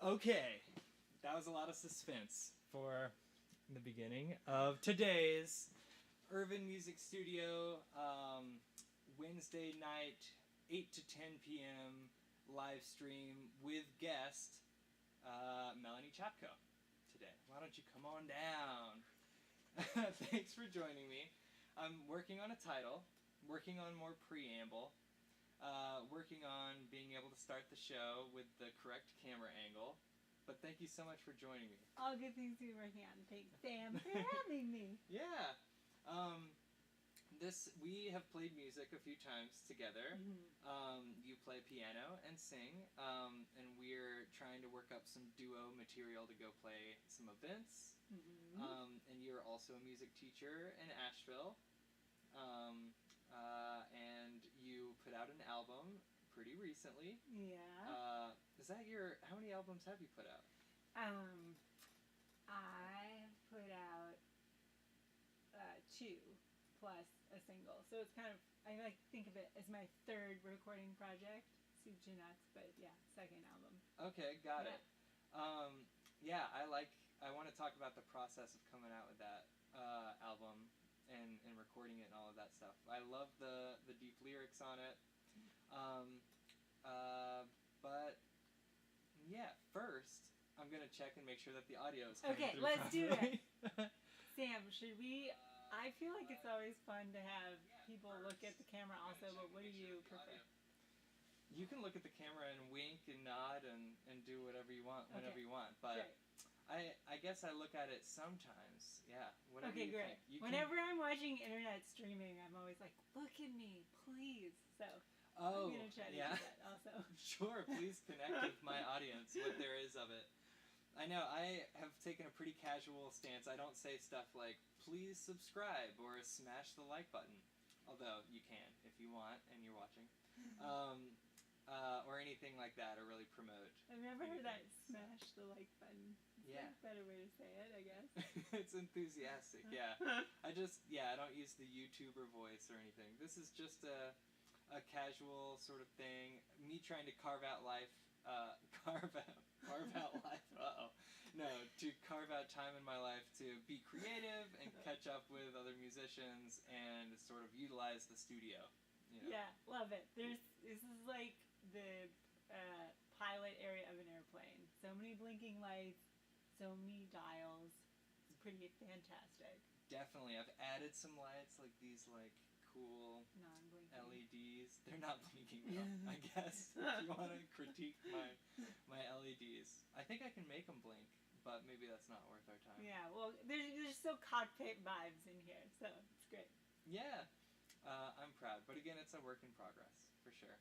Okay, that was a lot of suspense for the beginning of today's Irvin Music Studio Wednesday night, 8 to 10 p.m. live stream with guest Melanie Chopko today. Why don't you come on down? Thanks for joining me. I'm working on a title, working on more preamble, working on being able to start the show with the correct camera angle. But thank you so much for joining me. All good things to be working on. Thanks, Sam, for having me. Yeah. We have played music a few times together. Mm-hmm. You play piano and sing, and we're trying to work up some duo material to go play some events. Mm-hmm. And you're also a music teacher in Asheville. And you put out an album pretty recently. Yeah. Is that how many albums have you put out? I've put out 2 plus a single. So it's kind of, I like to think of it as my third recording project. Soup to nuts, but yeah, second album. Okay, got it. I want to talk about the process of coming out with that album and recording it and all of that stuff. I love the deep lyrics on it. But yeah, first I'm gonna check and make sure that the audio is coming through let's properly. do it. Sam, should we? I feel like it's always fun to have people look at the camera also, but what do you prefer? You can look at the camera and wink and nod and do whatever you want whenever you want, but I guess I look at it sometimes. Yeah, whatever you great. think. Whenever I'm watching internet streaming, I'm always like, look at me, please. So I'm going to try to do that also. Sure, please connect with my audience, what there is of it. I know, I have taken a pretty casual stance. I don't say stuff like, please subscribe or smash the like button. Although you can if you want and you're watching. Or anything like that, or really promote. I've never heard that, smash the like button. It's a better way to say it, I guess. It's enthusiastic, yeah. I don't use the YouTuber voice or anything. This is just a casual sort of thing. Me trying to carve out life, carve out life, No, to carve out time in my life to be creative and catch up with other musicians and sort of utilize the studio. You know? Yeah, love it. This is like the pilot area of an airplane. So many blinking lights, so many dials. It's pretty fantastic. Definitely. I've added some lights, like these cool non-blinking LEDs. They're not blinking though, I guess. If you want to critique my LEDs. I think I can make them blink, but maybe that's not worth our time. Yeah, well, there's so cockpit vibes in here, so it's great. Yeah. I'm proud, but again, it's a work in progress, for sure.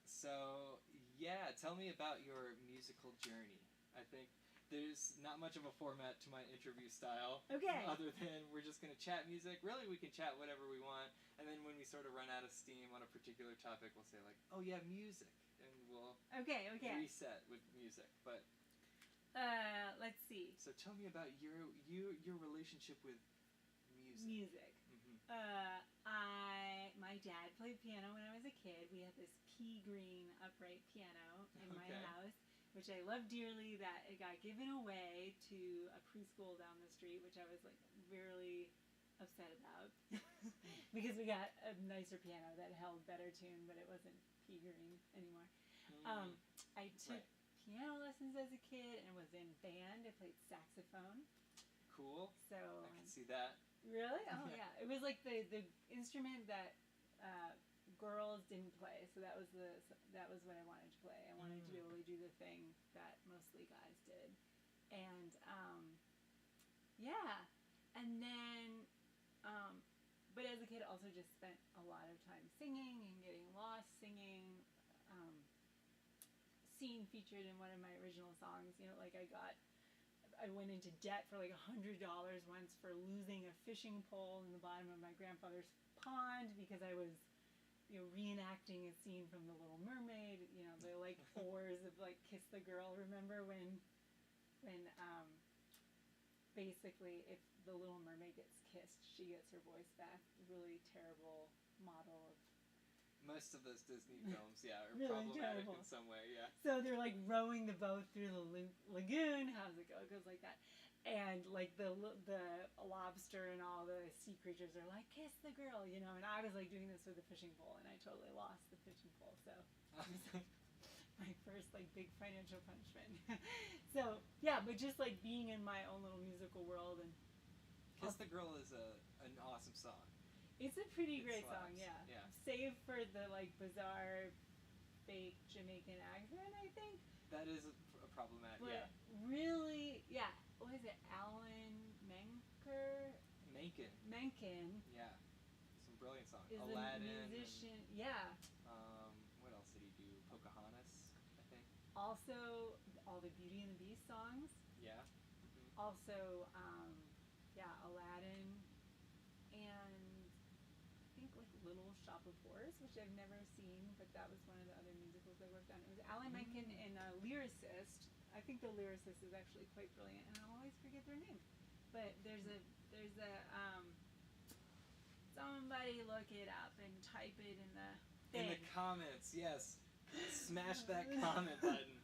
So, yeah, tell me about your musical journey. I think there's not much of a format to my interview style. Okay. Other than we're just going to chat music. Really, we can chat whatever we want, and then when we sort of run out of steam on a particular topic, we'll say oh yeah, music, and we'll reset with music. But let's see. So tell me about your relationship with music. Mm-hmm. My dad played piano when I was a kid. We had this pea green upright piano in my house, which I love dearly. That it got given away to a preschool down the street, which I was really upset about because we got a nicer piano that held better tune, but it wasn't pea green anymore. I took piano lessons as a kid and was in band. I played saxophone. Cool. So I can see that. Really? Oh yeah. It was like the instrument that girls didn't play. So that was what I wanted to play. I wanted to be able to do the thing that mostly guys did. And and then but as a kid also just spent a lot of time singing and getting lost singing. Scene featured in one of my original songs. I went into debt for $100 once for losing a fishing pole in the bottom of my grandfather's pond because I was, reenacting a scene from The Little Mermaid. The oars of Kiss the Girl. Remember when basically if the Little Mermaid gets kissed, she gets her voice back. Really terrible model of Most of those Disney films, yeah, are Really problematic terrible. in some way, yeah. So they're like rowing the boat through the lagoon. How does it go? It goes like that. And like the lobster and all the sea creatures are like, kiss the girl, you know. And I was like doing this with a fishing pole, and I totally lost the fishing pole. So it was like my first like big financial punishment. So yeah, but just like being in my own little musical world and Kiss the Girl is an awesome song. it's a pretty It great slaps, song, yeah. yeah. Save for the like bizarre fake Jamaican accent, I think. That is a problematic, But yeah. really, yeah. What is it? Alan Menken Yeah. Some brilliant songs. is Aladdin. a musician. Yeah. What else did he do? Pocahontas, I think. Also, all the Beauty and the Beast songs. Yeah. Mm-hmm. Also, yeah, Aladdin, and I think like Little Shop of Horrors, which I've never seen, but that was one of the other musicals I worked on. It was Alan Menken and a lyricist. I think the lyricist is actually quite brilliant, and I'll always forget their name. But there's a somebody look it up and type it in the thing. In the comments, yes. Smash that comment button.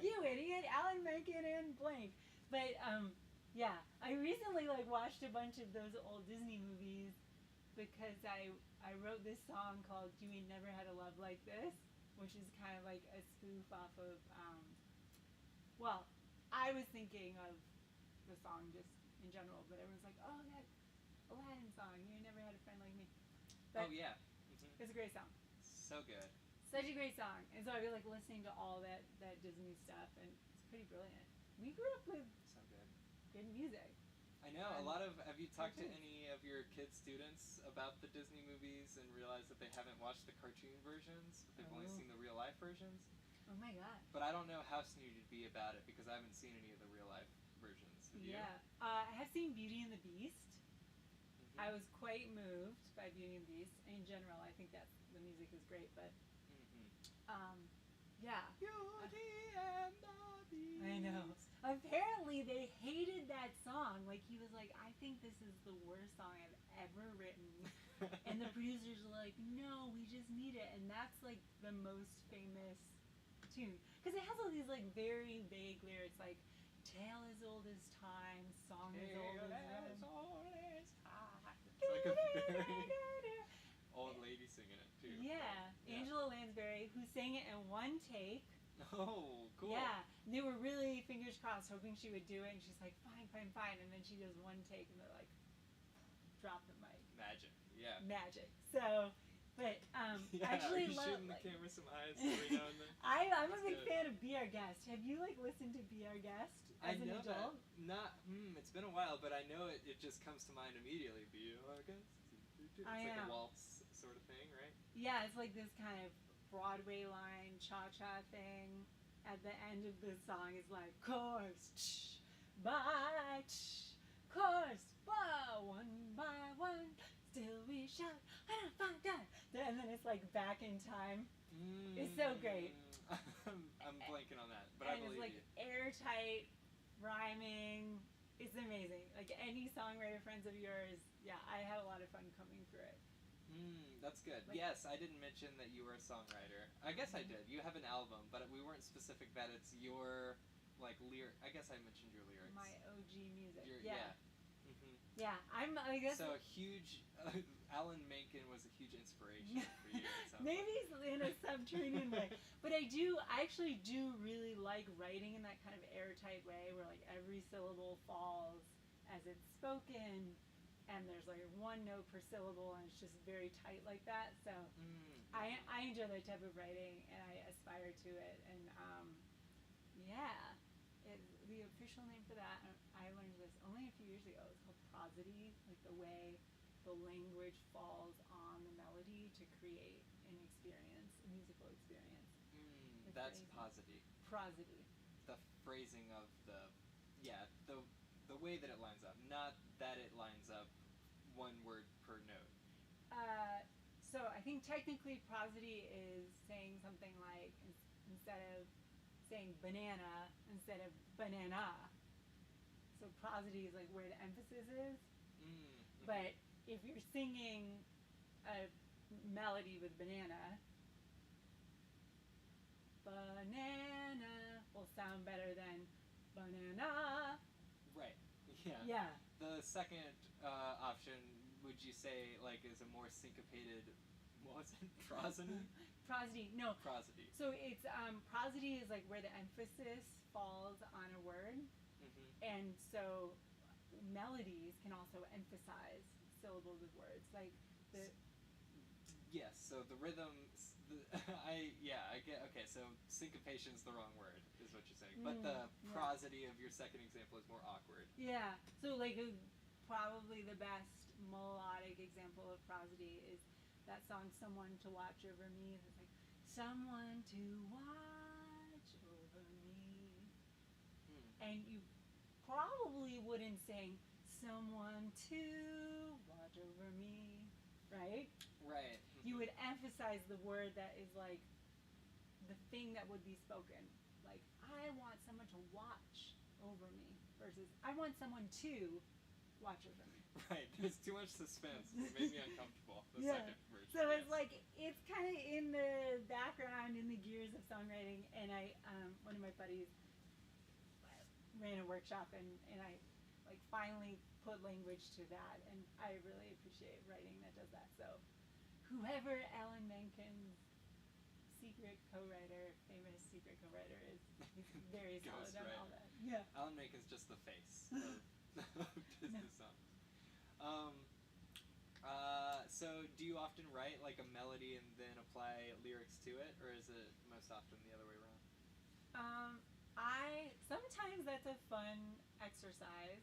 You idiot, Alan Menken and blank. But yeah, I recently like watched a bunch of those old Disney movies because I wrote this song called "You Ain't Never Had a Love Like This," which is kind of like a spoof off of. Well, I was thinking of the song just in general, but everyone's like, "Oh, that Aladdin song, You Ain't Never Had a Friend Like Me." But oh yeah. Mm-hmm. it's a great song. So good. Such a great song, and so I was like listening to all that Disney stuff, and it's pretty brilliant. We grew up with So good. good music. I know a lot of. Have you talked to cartoons. any of your kids' students about the Disney movies and realized that they haven't watched the cartoon versions, but they've only Oh. seen the real life versions? Oh my god. But I don't know how snooty to be about it because I haven't seen any of the real life versions. Have you? Yeah. I have seen Beauty and the Beast. Mm-hmm. I was quite moved by Beauty and the Beast. In general, I think that the music is great, but yeah. Beauty and the Beast. I know. Apparently, they hated that song. Like, he was like, I think this is the worst song I've ever written. And the producers were like, no, we just need it. And that's, like, the most famous tune. Because it has all these, like, very vague lyrics, like, tale as old as time, song as old as time. It's like a very old lady singing it, too. Yeah. Angela Lansbury, who sang it in one take. Oh, cool. Yeah, and they were really fingers crossed, hoping she would do it, and she's like, fine, and then she does one take, and they're like, drop the mic. Magic, yeah. Magic. So, but Yeah, I actually are you love. shooting the Like, camera some eyes every now and then? I'm a That's big good. fan of Be Our Guest. Have you like listened to Be Our Guest as an know adult? that. Not. It's been a while, but I know it. It just comes to mind immediately. Be our guest. It's I like a know. waltz sort of thing, right? Yeah, it's like this kind of Broadway line cha-cha thing. At the end of the song is like chorus, by chorus, one by one, still we shout, and then it's like back in time. It's so great. I'm blanking on that, but And I believe it's like you. airtight, rhyming. It's amazing. Like any songwriter friends of yours, yeah, I had a lot of fun coming through it. That's good. Like- Yes, I didn't mention that you were a songwriter. I guess I did. You have an album, but we weren't specific that it's your, like, lyric. I guess I mentioned your lyrics. My OG music. Your, Yeah. Mm-hmm. Yeah, I guess. So huge. Alan Menken was a huge inspiration for you. It sounds Maybe like. in a subterranean way. But I actually do really like writing in that kind of airtight way where like every syllable falls as it's spoken and there's like one note per syllable and it's just very tight like that. So I enjoy that type of writing and I aspire to it. And yeah, the official name for that, I learned this only a few years ago. It's called prosody, like the way the language falls on the melody to create an experience, a musical experience. That's phrasing. prosody. Prosody. The phrasing of the way that it lines up, not that it lines up one word per note. So I think technically prosody is saying something like instead of saying banana, instead of banana. So prosody is like where the emphasis is. But if you're singing a melody with banana. Banana will sound better than banana. Right. Yeah. Yeah. The second option, would you say, like, is a more syncopated, what was it, prosody? Prosody. No. Prosody. So it's prosody is like where the emphasis falls on a word, and so melodies can also emphasize syllables of words, like the. Yes. So the rhythm. I get. Okay. So syncopation's the wrong word, is what you're saying. But the prosody of your second example is more awkward. Yeah. So like probably the best melodic example of prosody is that song "Someone to Watch Over Me." It's like someone to watch over me, and you probably wouldn't sing someone to watch over me, right? Right. You would emphasize the word that is like the thing that would be spoken. Like, I want someone to watch over me versus I want someone to watch over me. Right. There's too much suspense. It made me uncomfortable. The second version. So it's like, it's kind of in the background, in the gears of songwriting. And I, one of my buddies ran a workshop and I like finally put language to that. And I really appreciate writing that does that. So whoever Alan Menken's secret co-writer, famous secret co-writer is, he's very solid on all that. Yeah. Alan Menken's just the face of Disney songs. So do you often write like a melody and then apply lyrics to it, or is it most often the other way around? Sometimes that's a fun exercise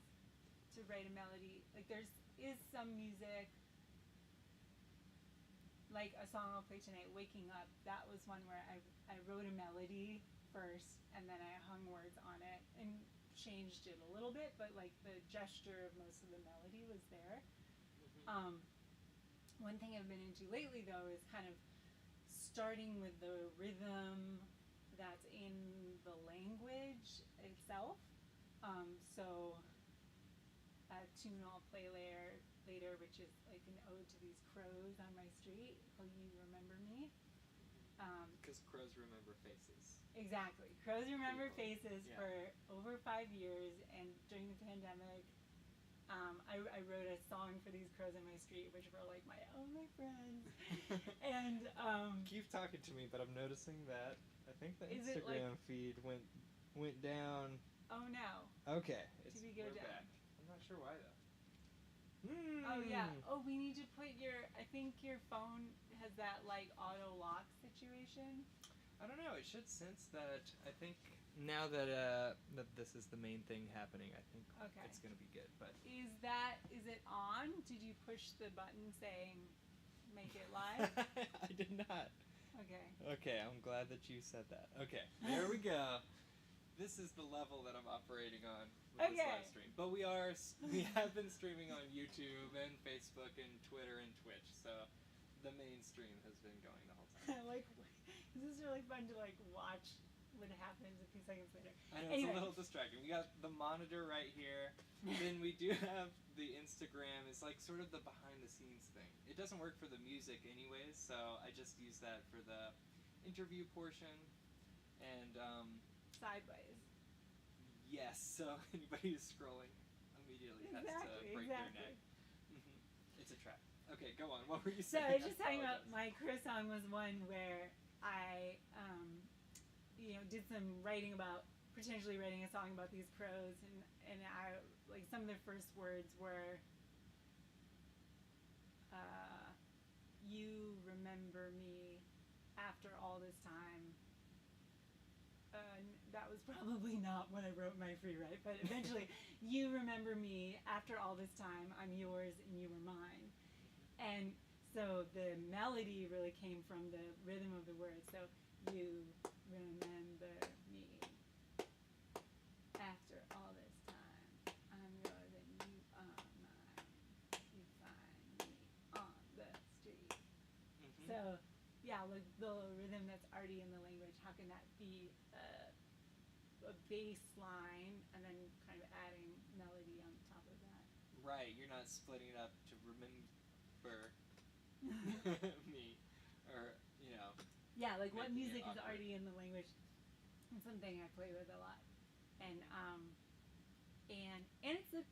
to write a melody. Like is some music, like a song I'll play tonight, Waking Up, that was one where I wrote a melody first and then I hung words on it and changed it a little bit, but like the gesture of most of the melody was there. One thing I've been into lately though is kind of starting with the rhythm that's in the language itself. So a tune I'll play later, which is like an ode to these crows on my street called You Remember Me. Because crows remember faces. Exactly. Crows remember faces Yeah. for over 5 years, and during the pandemic, I wrote a song for these crows on my street, which were like my only friends. And keep talking to me, but I'm noticing that I think the Is it Instagram like- feed went down. oh no. Okay, we go we're down? back. I'm not sure why though. Oh yeah. Oh, we need to put I think your phone has that like auto lock situation. I don't know. It should sense that. I think now that that this is the main thing happening, I think Okay. it's gonna be good. But Is it on? Did you push the button saying make it live? I did not. Okay. Okay, I'm glad that you said that. Okay, there we go. This is the level that I'm operating on with this live stream. But we have been streaming on YouTube and Facebook and Twitter and Twitch, so the main stream has been going the whole time. Like, this is really fun to like watch what happens a few seconds later. I know, it's a little distracting. We got the monitor right here. Then we do have the Instagram. It's like sort of the behind the scenes thing. It doesn't work for the music anyways, so I just use that for the interview portion. And Sideways. yes, so anybody who's scrolling immediately has to break their neck. It's a trap. Okay, go on. What were you So saying? I was just talking about my crow song was one where I did some writing about potentially writing a song about these crows, and I like some of the first words were you remember me after all this time. That was probably not what I wrote in my free write, but eventually you remember me after all this time, I'm yours and you were mine. And so the melody really came from the rhythm of the words. So you remember me after all this time, I'm yours and you are mine. You find me on the street. So yeah, like the rhythm that's already in the language, how can that be a bass line and then kind of adding melody on top of that? Right, you're not splitting it up to remember me, or Yeah, like what making it music is awkward. already in the language. It's something I play with a lot, and it's a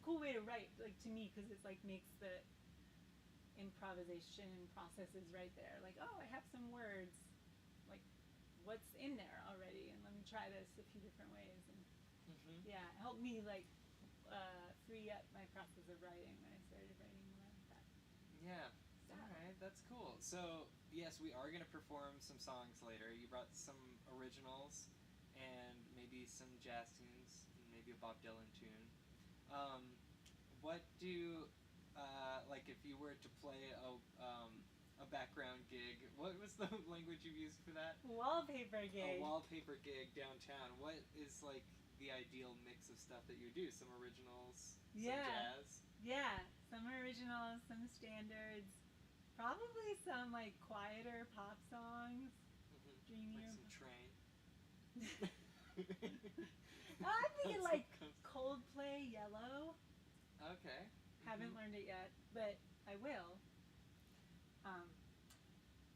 cool way to write, like, to me, because it's like makes the improvisation processes right there. Like, oh, I have some words, like, what's in there already, and let me try this a few different ways, and yeah, it helped me like free up my process of writing when I started writing more like that. Yeah. All right, that's cool. So yes, we are gonna perform some songs later. You brought some originals and maybe some jazz tunes and maybe a Bob Dylan tune. What do like if you were to play a background gig? What was the language you used for that? Wallpaper gig. A wallpaper gig downtown. What is like the ideal mix of stuff that you do? Some originals, some jazz. Yeah, some originals, some standards, probably some like quieter pop songs. Dreamier. Like some Train. I'm thinking like Coldplay, Yellow. Okay. Haven't learned it yet, but I will.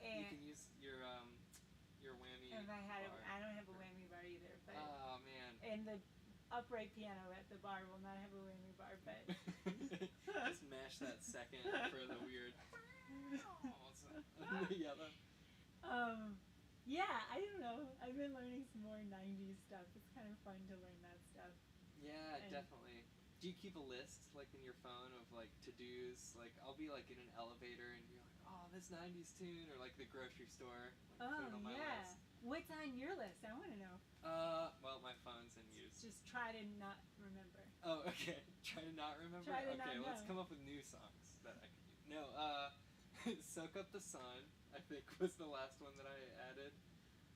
And you can use your whammy. If I had, bar. I don't have a whammy bar either, but oh man. And the upright piano at the bar will not have a whammy bar, but just mash that second for the weird. Yellow. Yeah, I don't know. I've been learning some more 90s stuff. It's kind of fun to learn that stuff. Yeah, definitely. Do you keep a list, like, in your phone of, like, to-dos? Like, I'll be, like, in an elevator and you're like, oh, this 90s tune, or, like, the grocery store. Like, put it on my list. What's on your list? I want to know. Well, my phone's in use. Just try to not remember. Oh, okay. Try to not remember? Try to okay, not let's come up with new songs that I can use. No, Soak Up the Sun, I think, was the last one that I added.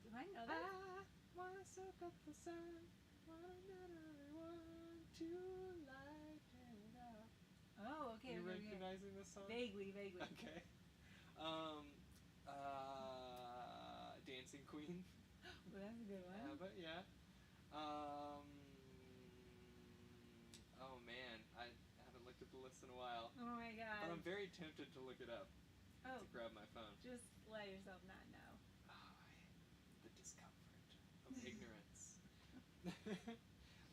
Do I know that? I wanna soak up the sun, wanna get everyone to light it up. Oh, okay. You recognizing this song? Vaguely. Okay. Dancing Queen. Well, that's a good one. But yeah. Oh man, I haven't looked at the list in a while. Oh my god. But I'm very tempted to look it up. Oh. To grab my phone. Just let yourself not know. The discomfort of ignorance.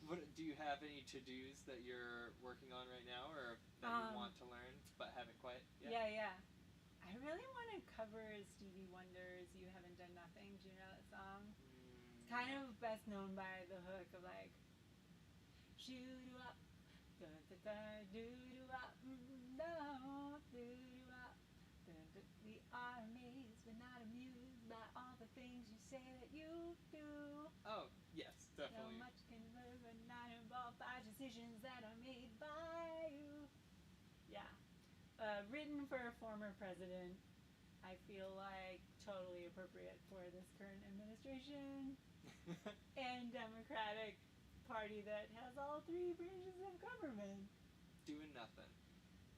What do you have any to-dos that you're working on right now, or that you want to learn but haven't quite yet? Yeah. I really want to cover Stevie Wonder's "You Haven't Done Nothing." Do you know that song? It's kind of best known by the hook of like shoo-doo-up, da-da-da-doo-doo-up, no, doo-doo-up. We are amazed but not amused by all the things you say that you do. Oh, yes, definitely. So much can live and not involved by decisions that are made by you. Yeah. Written for a former president. I feel like totally appropriate for this current administration and Democratic Party that has all three branches of government. Doing nothing.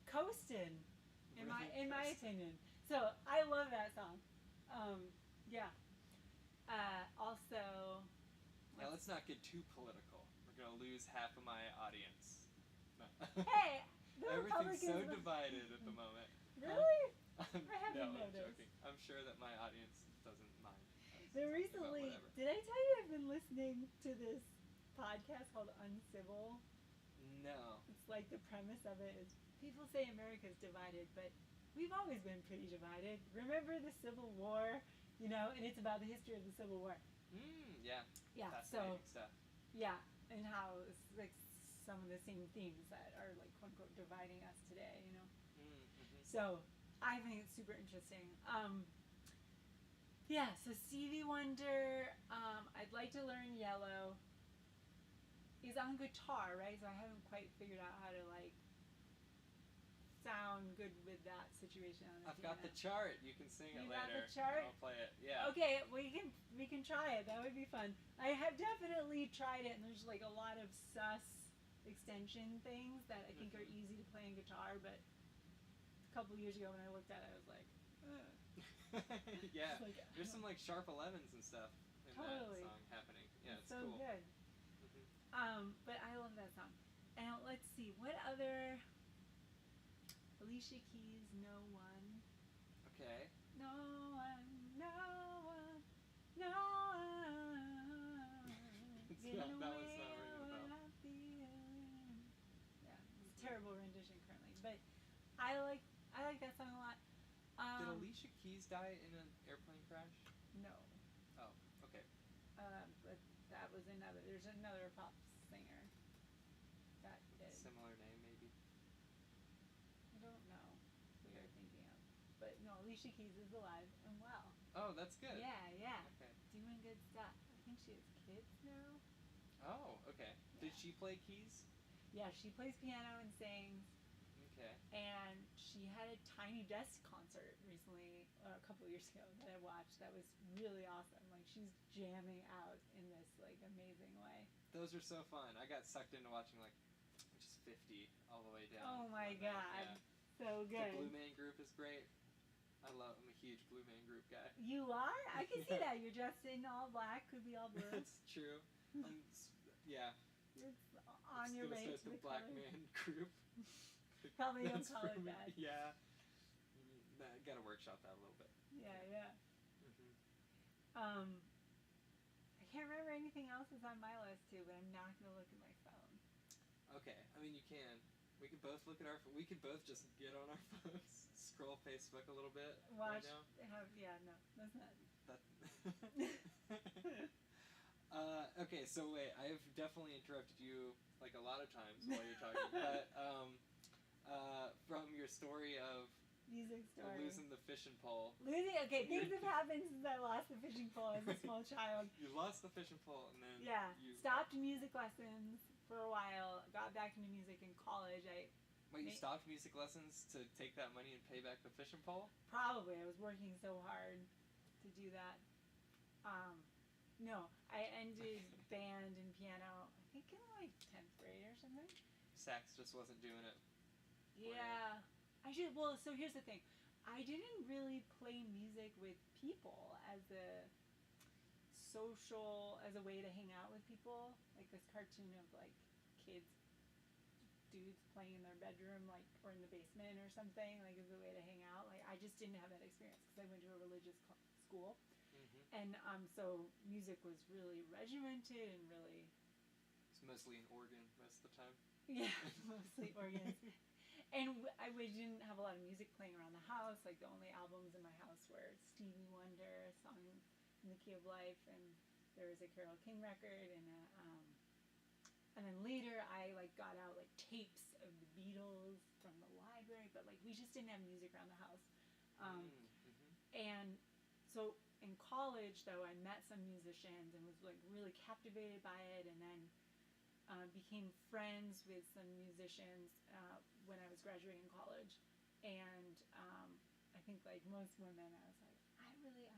Coasting, in my opinion. So I love that song. Yeah. Also. Yeah, let's not get too political. We're gonna lose half of my audience. No. Hey, everything's so divided at the moment. Really? I haven't noticed. I'm noticed. joking. I'm sure that my audience doesn't mind. Did I tell you I've been listening to this podcast called Uncivil? No. It's like the premise of it is people say America's divided, but we've always been pretty divided. Remember the Civil War? And it's about the history of the Civil War. Yeah. Yeah. Fascinating stuff. Yeah, and how it's like some of the same themes that are like quote unquote dividing us today. So I think it's super interesting. Yeah, so Stevie Wonder, I'd like to learn Yellow. He's on guitar, right? So I haven't quite figured out how to like sound good with that situation on the I've got the chart. You can sing it later. You got the chart? I'll play it. Yeah. Okay, we can try it. That would be fun. I have definitely tried it, and there's like a lot of sus extension things that I think are easy to play on guitar, but a couple years ago when I looked at it, I was like, ugh. Yeah, like, there's some like sharp 11s and stuff in that song happening. Yeah, it's so cool. Good. But I love that song. And let's see, what other Alicia Keys, No One. Okay. No one, no one, no one. Getting that away was not ringing a bell. what I'm feeling. Yeah, it's a terrible rendition currently, but I like that song a lot. Did Alicia Keys die in an airplane crash? No. Oh, okay. But that was another. There's another pop singer. That did. Similar name, maybe. I don't know who you're thinking of, but no, Alicia Keys is alive and well. Oh, that's good. Yeah, yeah. Okay. Doing good stuff. I think she has kids now. Oh, okay. Yeah. Did she play keys? Yeah, she plays piano and sings. Okay. And she had a Tiny Desk concert recently, a couple of years ago, that I watched. That was really awesome. Like, she's jamming out in this like amazing way. Those are so fun. I got sucked into watching like just 50 all the way down. Oh my god. Yeah. So good. The Blue Man Group is great. I'm a huge Blue Man Group guy. You are? I can see that. You're dressed in all black, could be all blue. That's true. Yeah. It's on your way to the Black color. Man Group. Probably don't call it that. Yeah. Gotta workshop that a little bit. Yeah, yeah. Mm-hmm. I can't remember anything else that's on my list too, but I'm not gonna look at my phone. Okay, I mean you can. We can both look at our. We can both just get on our phones, scroll Facebook a little bit. Watch. Right now. Yeah, no, that's not. Okay, so wait, I've definitely interrupted you like a lot of times while you're talking, but from your story of Music story. losing the fishing pole. Okay, things have happened since I lost the fishing pole as a small child. You lost the fishing pole and then you stopped music lessons for a while, got back into music in college. Wait, you stopped music lessons to take that money and pay back the fishing pole? Probably. I was working so hard to do that. No, I ended band and piano, I think in like 10th grade or something. Sax just wasn't doing it. Yeah. So here's the thing. I didn't really play music with people as a way to hang out with people. Like this cartoon of like kids, dudes playing in their bedroom, like, or in the basement or something, like as a way to hang out. Like I just didn't have that experience because I went to a religious school. And so music was really regimented and really... It's mostly an organ most of the time. Yeah, mostly organs. And we didn't have a lot of music playing around the house. Like the only albums in my house were Stevie Wonder, Song in the Key of Life, and there was a Carole King record, and then later I like got out like tapes of the Beatles from the library, but like we just didn't have music around the house. And so in college, though, I met some musicians and was like really captivated by it, and then became friends with some musicians when I was graduating college. And I think like most women, I was like, I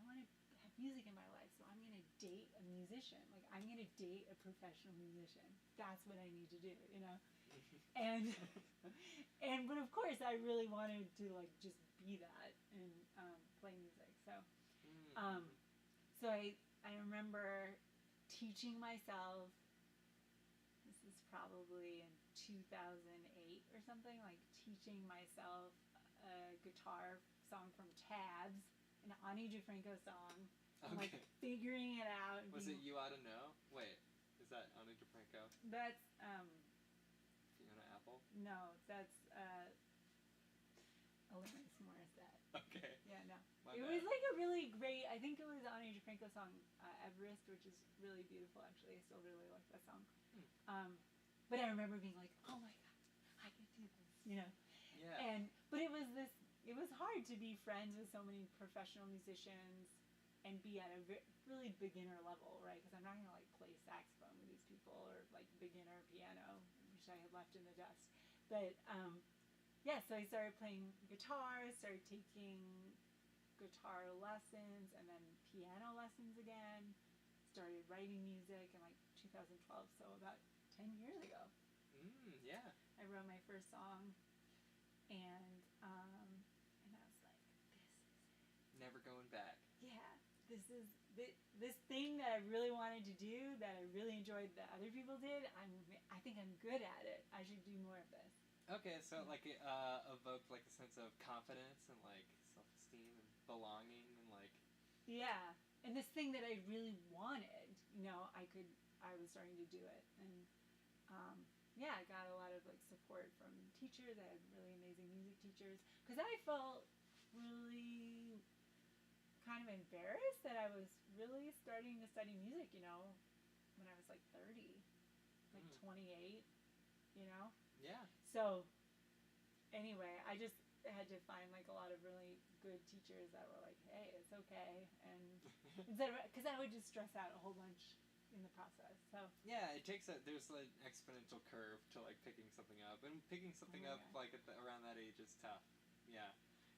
want to have music in my life, so I'm going to date a musician. Like I'm going to date a professional musician. That's what I need to do, you know? But of course I really wanted to like just be that and play music. So I remember teaching myself, this is probably in 2008 or something, like teaching myself a guitar song from Tabs, an Ani DeFranco song, and like figuring it out. And was it You Oughta Know? Wait, is that Ani DeFranco? That's Fiona Apple? No, that's Alanis Morissette. Okay. Yeah, no. My it bad. was like a really great, I think it was Ani DeFranco song, Everest, which is really beautiful actually. I still really like that song. But I remember being like, oh my god, I could do this, you know? Yeah. But it was hard to be friends with so many professional musicians and be at a really beginner level, right? Because I'm not going to like play saxophone with these people or like beginner piano, which I had left in the dust. But so I started playing guitar, started taking guitar lessons and then piano lessons again, started writing music in like 2012, so about 10 years ago. Yeah. I wrote my first song, and I was like, this is it. Never going back. Yeah, this is this thing that I really wanted to do, that I really enjoyed that other people did. I think I'm good at it. I should do more of this. Okay, so like it evoked like a sense of confidence and like self-esteem and belonging and like. Yeah, and this thing that I really wanted, I was starting to do it, and yeah, I got a lot of like support from teachers. I had really amazing music teachers because I felt really kind of embarrassed that I was really starting to study music, when I was like 30, like 28, Yeah. So anyway, I just had to find like a lot of really good teachers that were like, hey, it's okay, and because I would just stress out a whole bunch in the process. So yeah, there's an exponential curve to like picking something up, and picking something up like around that age is tough. Yeah.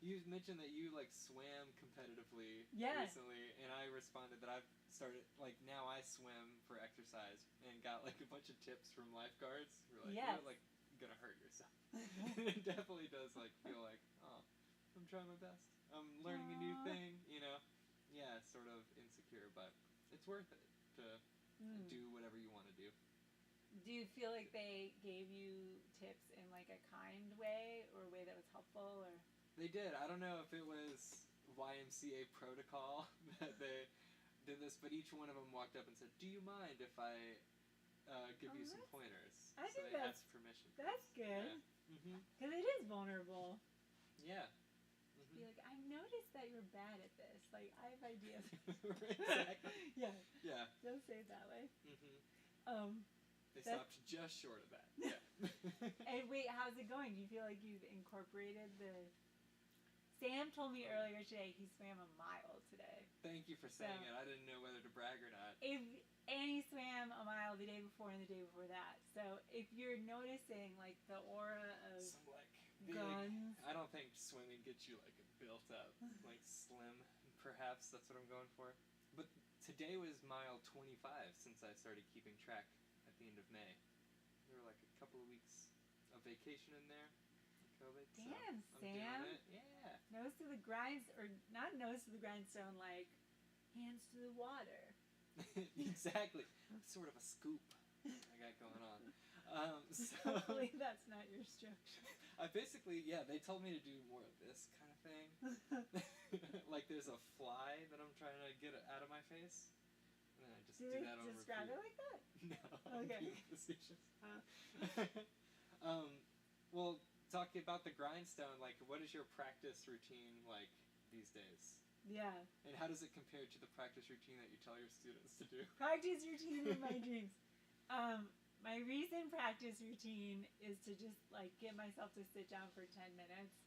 You mentioned that you like swam competitively recently, and I responded that I've started like now I swim for exercise and got like a bunch of tips from lifeguards. Who are like, you're like gonna hurt yourself. It definitely does like feel like, oh, I'm trying my best. I'm learning a new thing, Yeah, sort of insecure, but it's worth it to do whatever you want to do. Do you feel like they gave you tips in like a kind way or a way that was helpful, or? They did. I don't know if it was YMCA protocol that they did this, but each one of them walked up and said, "Do you mind if I give you some pointers?" I think they asked permission. That's good. Because it is vulnerable. Yeah. Be like, I've noticed that you're bad at this. Like, I have ideas. Exactly. Yeah. Yeah. Don't say it that way. They stopped just short of that. Yeah. And wait, how's it going? Do you feel like you've incorporated the... Sam told me earlier today he swam a mile today. Thank you for saying it. I didn't know whether to brag or not. And he swam a mile the day before and the day before that. So if you're noticing like the aura of some like big, guns, I don't think swimming gets you like built up, like slim. Perhaps that's what I'm going for. But today was mile 25 since I started keeping track at the end of May. There were like a couple of weeks of vacation in there. COVID, damn, so Sam. I'm doing it. Yeah. Nose to the or not nose to the grindstone, like hands to the water. Exactly. Sort of a scoop I got going on. So hopefully that's not your structure. I basically, they told me to do more of this kind of thing. Like there's a fly that I'm trying to get out of my face. And then I just do that over. Describe it like that? No. Okay. Facetious. Well, talking about the grindstone, like what is your practice routine like these days? Yeah. And how does it compare to the practice routine that you tell your students to do? Practice routine in my dreams. My recent practice routine is to just like get myself to sit down for 10 minutes.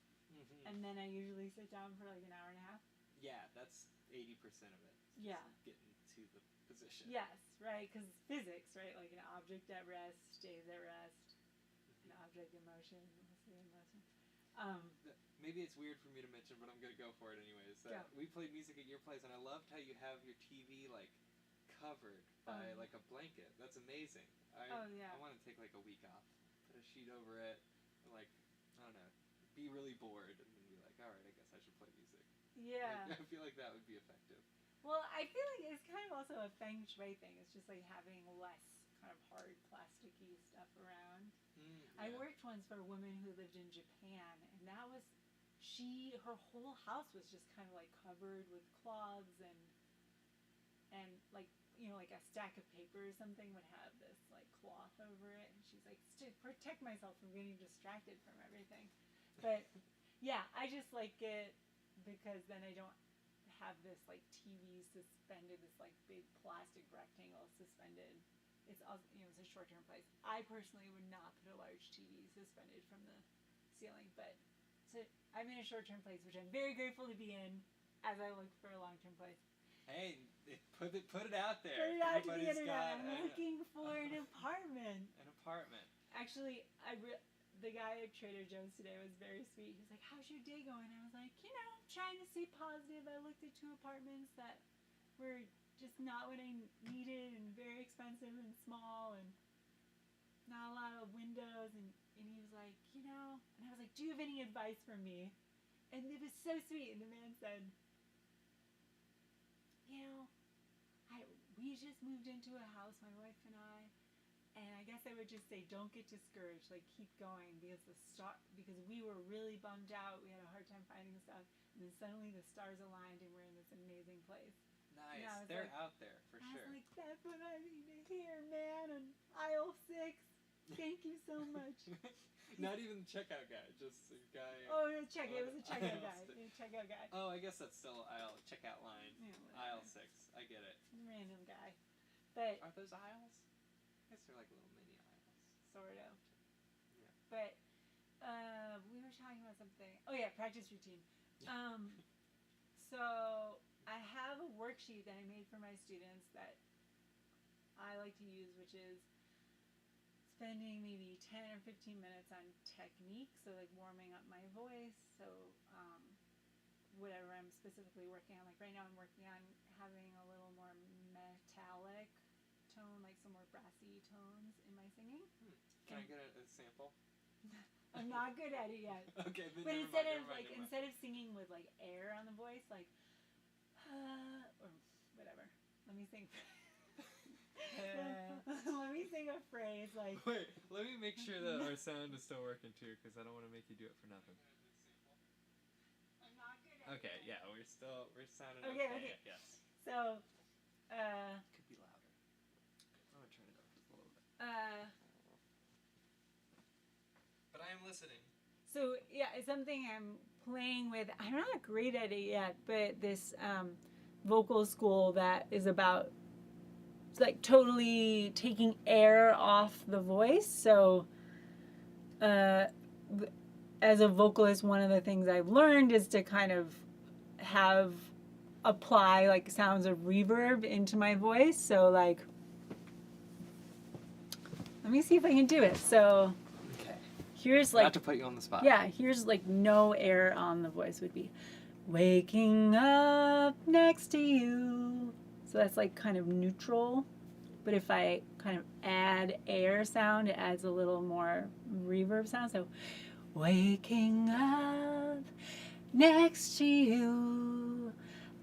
And then I usually sit down for like an hour and a half. Yeah, that's 80% of it. Yeah. Getting to the position. Yes, right, because physics, right? Like an object at rest stays at rest. An object in motion will stay in motion. Maybe it's weird for me to mention, but I'm going to go for it anyways. We played music at your place, and I loved how you have your TV, like, covered by, like, a blanket. That's amazing. I want to take, like, a week off, put a sheet over it, and, like, I don't know, be really bored, and then be like, all right, I guess I should play music. Yeah. Like, I feel like that would be effective. Well, I feel like it's kind of also a feng shui thing. It's just, like, having less kind of hard, plasticky stuff around. I worked once for a woman who lived in Japan, and that was... her whole house was just kind of like covered with cloths and like, like a stack of paper or something would have this like cloth over it. And she's like, to protect myself from getting distracted from everything. But yeah, I just like it because then I don't have this like TV suspended, this like big plastic rectangle suspended. It's also, it's a short-term place. I personally would not put a large TV suspended from the ceiling, but so I'm in a short-term place, which I'm very grateful to be in as I look for a long-term place. Hey, put it out there. Put it out to the internet. I'm looking for an apartment. An apartment. Actually, the guy at Trader Joe's today was very sweet. He's like, how's your day going? I was like, trying to stay positive. I looked at 2 apartments that were just not what I needed and very expensive and small and not a lot of windows. And he was like, and I was like, do you have any advice for me? And it was so sweet. And the man said, we just moved into a house, my wife and I, And I guess I would just say, don't get discouraged. Like, keep going, because we were really bummed out. We had a hard time finding stuff, and then suddenly the stars aligned, and we're in this amazing place. Nice. They're out there for sure. I was like, that's what I need to hear, man. On aisle 6. Thank you so much. Not even the checkout guy, just a guy. Oh, no, it was a checkout guy. Oh, I guess that's still checkout line. Yeah, aisle 6. I get it. Random guy. But are those aisles? I guess they're like little mini aisles. Sort of. Yeah. But we were talking about something. Oh yeah, practice routine. So I have a worksheet that I made for my students that I like to use, which is spending maybe 10 or 15 minutes on technique, so like warming up my voice, so whatever I'm specifically working on. Like right now I'm working on having a little more metallic tone, like some more brassy tones in my singing. Can I get a sample? I'm not good at it yet. Okay, then but never mind. instead of singing with like air on the voice, like or whatever. Let me sing. Let me sing a phrase like. Wait, let me make sure that our sound is still working too, because I don't want to make you do it for nothing. I'm not good at it. Okay, yeah, we're sounding okay. Yes. So, could be louder. I'm gonna turn it up just a little bit. But I am listening. So yeah, it's something I'm playing with. I'm not great at it yet, but this vocal school that is about like totally taking air off the voice. So as a vocalist, one of the things I've learned is to kind of apply like sounds of reverb into my voice. So like, let me see if I can do it. So here's like, not to put you on the spot. Yeah, here's like no air on the voice would be waking up next to you. So that's like kind of neutral. But if I kind of add air sound, it adds a little more reverb sound. So waking up next to you,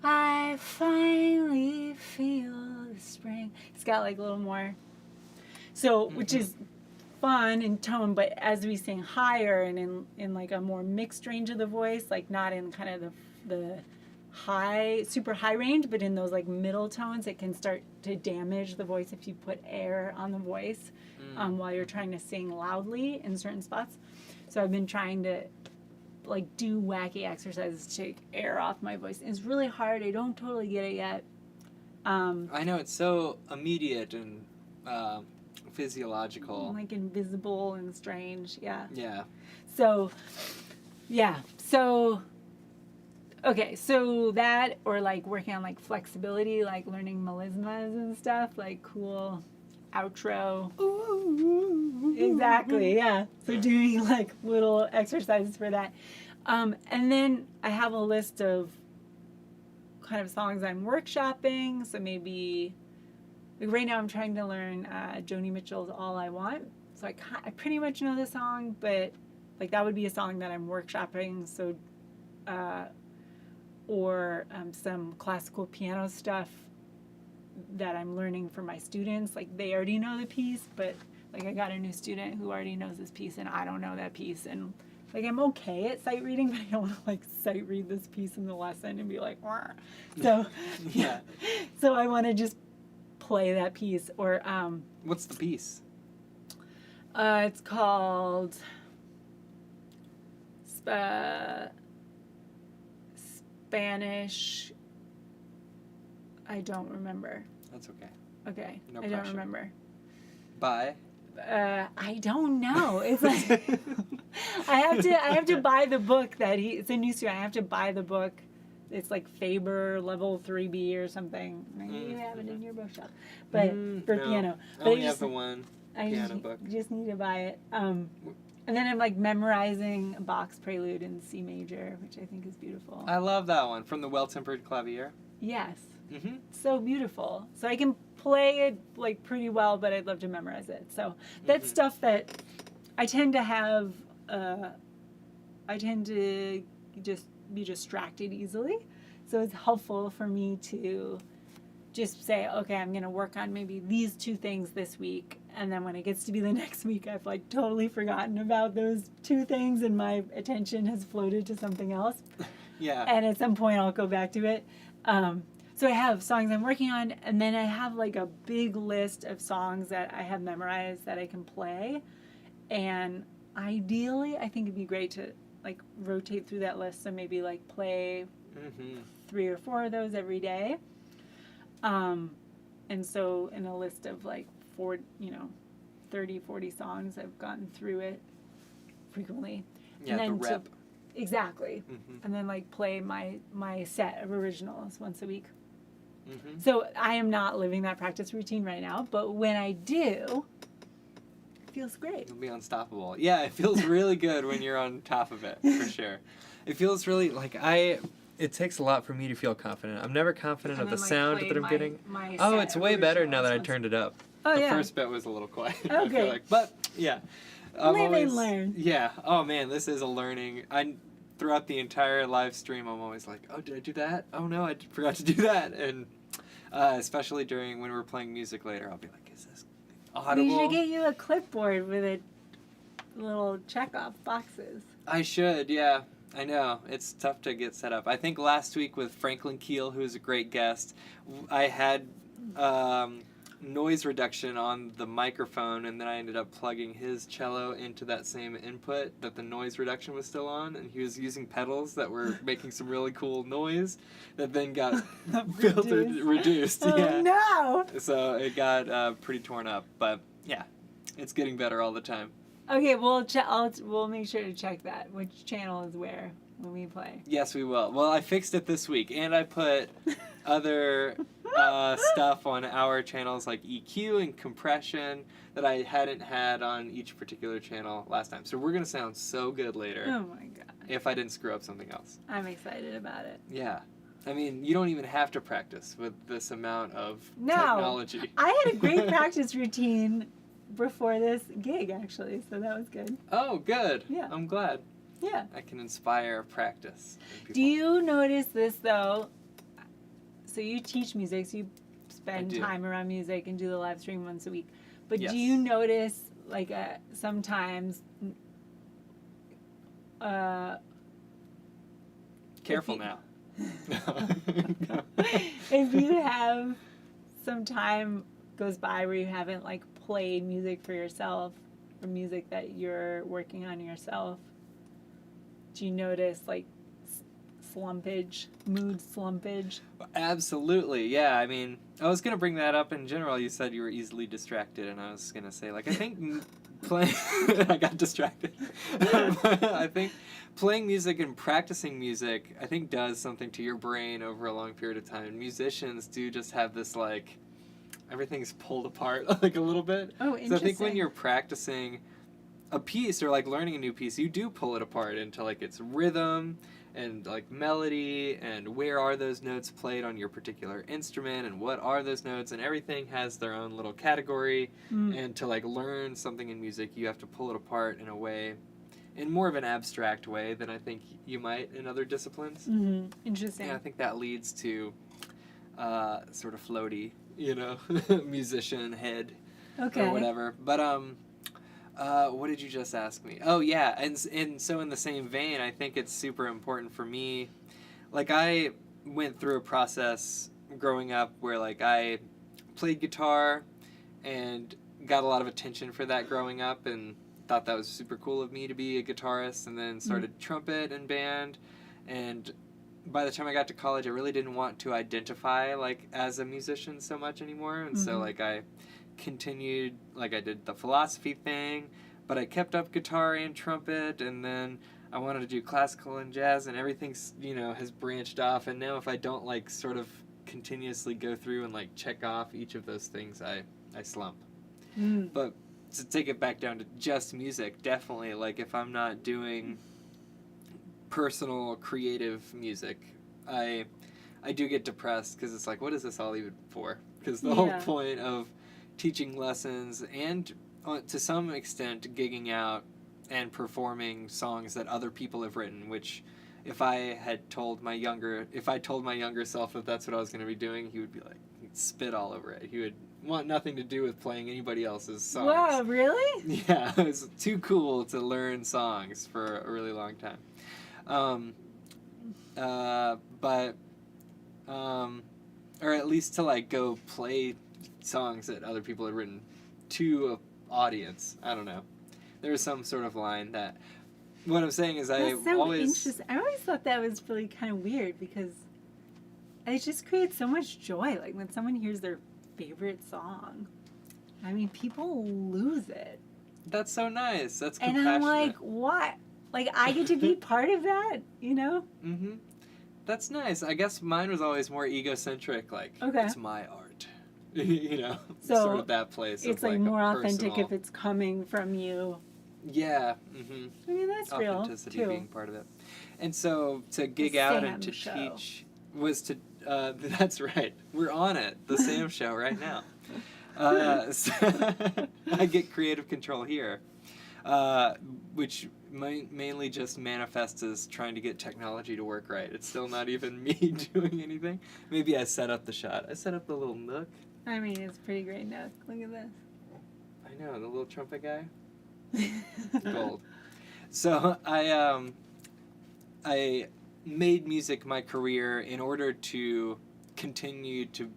I finally feel the spring. It's got like a little more. So, which is fun in tone, but as we sing higher and in like a more mixed range of the voice, like not in kind of the high, super high range, but in those like middle tones, it can start to damage the voice if you put air on the voice while you're trying to sing loudly in certain spots. So I've been trying to like do wacky exercises to take air off my voice. It's really hard. I don't totally get it yet. I know, it's so immediate and physiological. Like invisible and strange. Yeah. Yeah. So, yeah. So, okay. So that, or like working on like flexibility, like learning melismas and stuff, like cool outro. Exactly. Yeah. So doing like little exercises for that. And then I have a list of kind of songs I'm workshopping. So maybe like right now I'm trying to learn Joni Mitchell's All I Want. So I pretty much know the song, but like that would be a song that I'm workshopping. So, or some classical piano stuff that I'm learning for my students. Like they already know the piece, but like I got a new student who already knows this piece and I don't know that piece. And like I'm okay at sight reading, but I don't want to like sight read this piece in the lesson and be like, wah. So yeah. So I want to just play that piece. Or what's the piece? It's called Spanish. I don't remember. That's okay. Okay. No I pressure. don't remember. By? I don't know. It's like I have to buy the book that it's a new student. I have to buy the book. It's like Faber level 3B or something. You have it in your bookshop, but for piano. But I only have the one piano book. Just need to buy it. And then I'm like memorizing Bach's Prelude in C major, which I think is beautiful. I love that one from the Well-Tempered Clavier. Yes. Mm-hmm. So beautiful. So I can play it like pretty well, but I'd love to memorize it. So that's stuff that I tend to have. I tend to just be distracted easily. So it's helpful for me to just say, okay, I'm going to work on maybe these two things this week, And then when it gets to be the next week, I've like totally forgotten about those two things and my attention has floated to something else. Yeah. And at some point I'll go back to it. So I have songs I'm working on, and then I have like a big list of songs that I have memorized that I can play. And ideally, I think it'd be great to like rotate through that list. So maybe like play 3 or 4 of those every day. And so in a list of like 30, 40 songs, I've gotten through it frequently. Yeah, and then the rep. Exactly. And then like play my set of originals once a week. So I am not living that practice routine right now, but when I do, it feels great. You'll be unstoppable. Yeah, it feels really good when you're on top of it, for sure. It feels really like it takes a lot for me to feel confident. I'm never confident of the sound that I'm getting. Oh, it's way better now that I turned it up. Oh, the first bit was a little quiet. Oh, I feel like. But yeah. Live and learn. Yeah. Oh man, this is a learning. Throughout the entire live stream, I'm always like, oh, did I do that? Oh no, I forgot to do that. And especially when we're playing music later, I'll be like, is this audible? We should get you a clipboard with a little check-off boxes. I should, yeah. I know. It's tough to get set up. I think last week with Franklin Keel, who was a great guest, I had noise reduction on the microphone, and then I ended up plugging his cello into that same input that the noise reduction was still on, and he was using pedals that were making some really cool noise that then got reduced. Oh, yeah. No! So it got pretty torn up, but yeah, it's getting better all the time. Okay, we'll make sure to check that. Which channel is where when we play? Yes, we will. Well, I fixed it this week, and I put other stuff on our channels like EQ and compression that I hadn't had on each particular channel last time. So we're going to sound so good later. Oh my god. If I didn't screw up something else. I'm excited about it. Yeah. I mean, you don't even have to practice with this amount of technology. I had a great practice routine before this gig, actually, so that was good. Oh, good. Yeah. I'm glad. Yeah. I can inspire practice. Do you notice this, though? So you teach music, so you spend time around music and do the live stream once a week. But yes. Do you notice, like, sometimes... Careful now. If you have some time goes by where you haven't, like, played music for yourself, or music that you're working on yourself, do you notice, like, slumpage, mood slumpage? Absolutely, yeah. I mean, I was going to bring that up in general. You said you were easily distracted, and I was going to say, like, I think playing... I got distracted. I think playing music and practicing music, I think, does something to your brain over a long period of time. Musicians do just have this, like, everything's pulled apart, like, a little bit. Oh, interesting. So I think when you're practicing a piece or, like, learning a new piece, you do pull it apart into, like, its rhythm and, like, melody and where are those notes played on your particular instrument and what are those notes, and everything has their own little category. And to, like, learn something in music, you have to pull it apart in a way, in more of an abstract way than I think you might in other disciplines. Interesting. And I think that leads to sort of floaty, musician head or whatever. But what did you just ask me? Oh yeah, and so in the same vein, I think it's super important for me. Like, I went through a process growing up where, like, I played guitar and got a lot of attention for that growing up, and thought that was super cool of me to be a guitarist, and then started trumpet and band. And by the time I got to college, I really didn't want to identify, like, as a musician so much anymore. And so, like, I continued, like, I did the philosophy thing, but I kept up guitar and trumpet, and then I wanted to do classical and jazz, and everything's, has branched off. And now if I don't, like, sort of continuously go through and, like, check off each of those things, I slump. But to take it back down to just music, definitely, like, if I'm not doing personal creative music, I do get depressed, because it's like, what is this all even for? Because the whole point of teaching lessons and to some extent gigging out and performing songs that other people have written, which if I told my younger self that that's what I was going to be doing, he would be like, he'd spit all over it. He would want nothing to do with playing anybody else's songs. Wow, really? Yeah, it was too cool to learn songs for a really long time. Or at least to like go play songs that other people had written to an audience. I don't know. There was some sort of line that. What I'm saying is, That's so interesting. I always thought that was really kind of weird because it just creates so much joy. Like when someone hears their favorite song, I mean, people lose it. That's so nice. That's and compassionate. I'm like, what? Like I get to be part of that, you know? Mm-hmm. That's nice. I guess mine was always more egocentric. Like, it's my art. You know, so sort of that place. It's like more authentic if it's coming from you. Yeah. Mm-hmm. I mean, that's real Authenticity too. being part of it. And so to gig out and to teach was to. That's right. We're on it. The Sam Show right now. So I get creative control here, which mainly just manifests as trying to get technology to work right. It's still not even me doing anything. Maybe I set up the shot. I set up the little nook. I mean, it's pretty great nook. Look at this. I know, the little trumpet guy. Gold. So I made music my career in order to continue to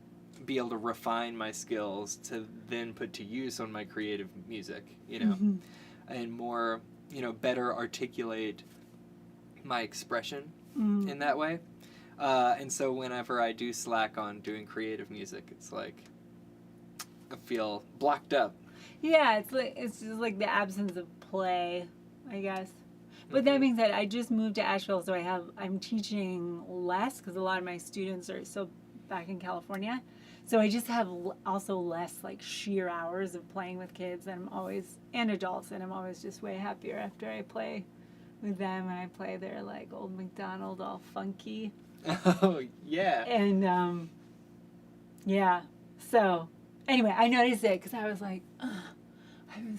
be able to refine my skills to then put to use on my creative music, you know, and more, you know, better articulate my expression in that way. And so whenever I do slack on doing creative music, it's like I feel blocked up. Yeah, it's just like the absence of play, I guess. But that being said, I just moved to Asheville, so I'm teaching less because a lot of my students are still back in California. So I just have also less like sheer hours of playing with kids, and adults, and I'm always just way happier after I play with them and I play their like Old MacDonald all funky. Oh yeah. And yeah. So anyway, I noticed it because I was like, I'm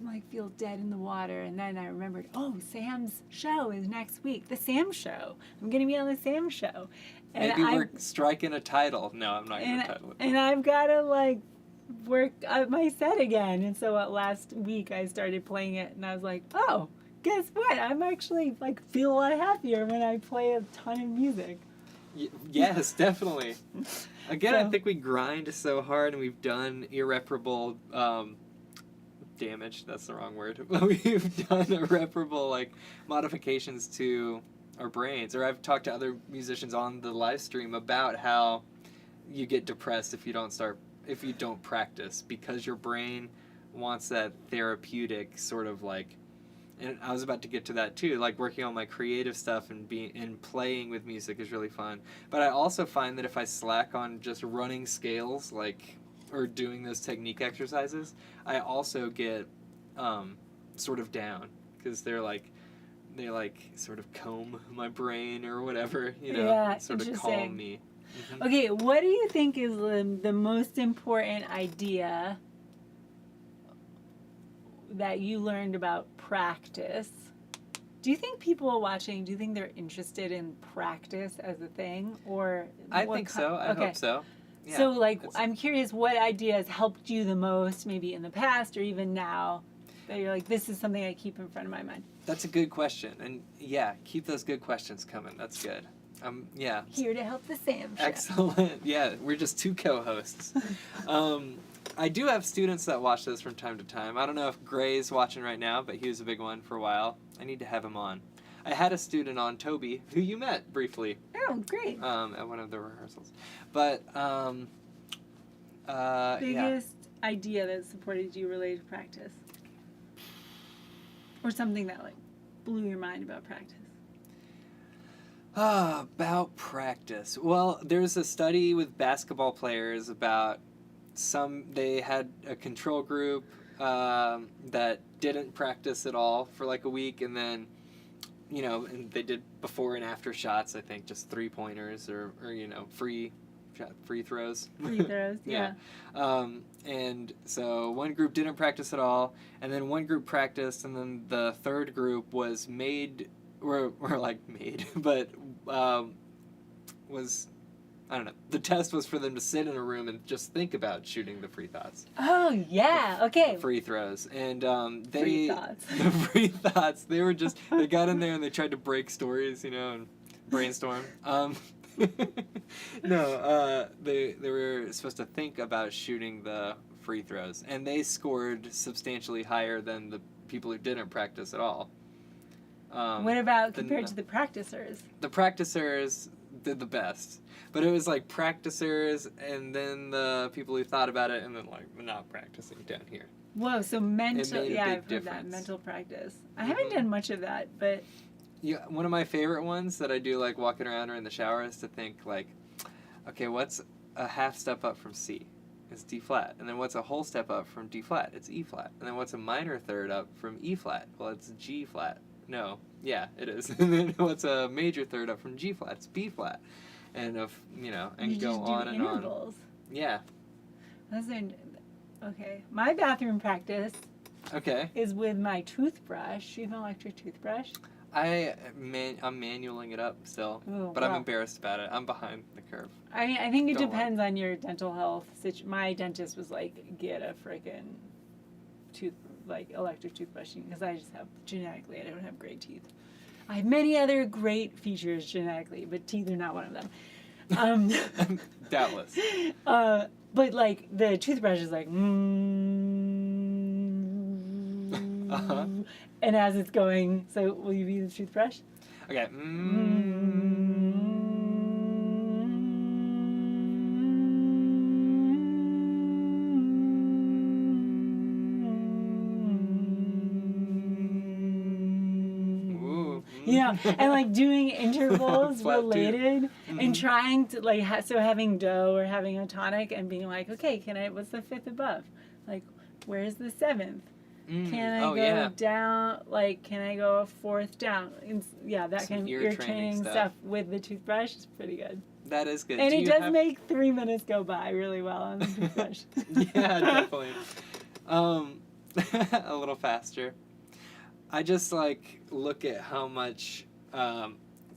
like feel dead in the water, and then I remembered, oh, Sam's show is next week. The Sam Show. I'm gonna be on the Sam Show. And maybe we're striking a title. No, I'm not gonna title it. And I've gotta like work my set again. And so last week I started playing it, and I was like, oh, guess what? I'm actually like feel a lot happier when I play a ton of music. Yes, definitely. Again, I think we grind so hard, and we've done irreparable damage. That's the wrong word. We've done irreparable like modifications to our brains. Or I've talked to other musicians on the live stream about how you get depressed if you don't practice, because your brain wants that therapeutic sort of like. And I was about to get to that too, like working on my creative stuff and playing with music is really fun. But I also find that if I slack on just running scales, or doing those technique exercises, I also get sort of down, because they sort of comb my brain or whatever, sort of calm me. Mm-hmm. Okay, what do you think is the most important idea that you learned about practice? Do you think people watching, do you think they're interested in practice as a thing? Or I think so. I hope so. Yeah, so I'm curious, what ideas helped you the most, maybe in the past or even now, that you're like, this is something I keep in front of my mind? That's a good question. And yeah, keep those good questions coming. That's good. Yeah. Here to help the Sam Show. Excellent. Yeah, we're just two co-hosts. I do have students that watch this from time to time. I don't know if Gray's watching right now, but he was a big one for a while. I need to have him on. I had a student on, Toby, who you met briefly. Oh, great. At one of the rehearsals. But, biggest idea that supported you related to practice? Or something that, like, blew your mind about practice? About practice. Well, there's a study with basketball players about they had a control group that didn't practice at all for like a week, and then, and they did before and after shots, I think, just 3-pointers or free throws. Free throws, yeah. And so one group didn't practice at all, and then one group practiced, and then the third group was made, but was I don't know. The test was for them to sit in a room and just think about shooting the free thoughts. Oh, yeah. Okay. The free throws. And Free thoughts. the free thoughts, they were just, they got in there and they tried to break stories, you know, and brainstorm. No, they were supposed to think about shooting the free throws. And they scored substantially higher than the people who didn't practice at all. What about compared to the practicers? The practicers did the best. But it was like practicers and then the people who thought about it and then like not practicing down here. Whoa, so mental, It made a yeah, big I've heard that, difference. mental practice. I haven't done much of that, but Yeah, one of my favorite ones that I do like walking around or in the shower is to think like, okay, what's a half step up from C? It's D flat. And then what's a whole step up from D flat? It's E flat. And then what's a minor third up from E flat? Well, it's G flat. No, yeah, it is. And then what's a major third up from G flat? It's B flat. And and you go just do on and on. intervals. Yeah. Okay, my bathroom practice Okay. is with my toothbrush. You have an electric toothbrush? I'm manualing it up still, Oh, but I'm wow. embarrassed about it. I'm behind the curve. I think it Don't worry. depends on your dental health. My dentist was like, get a freaking electric toothbrushing because I just have genetically, I don't have great teeth. I have many other great features genetically, but teeth are not one of them. Doubtless. But like the toothbrush is like, Uh-huh. and as it's going, so will you be the toothbrush? Okay. Ooh. Yeah, and like doing intervals Flat tooth. related Mhm. and trying to like so having do or having a tonic and being like, okay, what's the fifth above? Like, where's the seventh? Can I go down? Like, can I go a fourth down? And, yeah, that Some kind of ear ear training training stuff. stuff with the toothbrush is pretty good. That is good. And Do it you does have- make 3 minutes go by really well on the toothbrush. Yeah, definitely. A little faster. I just like look at how much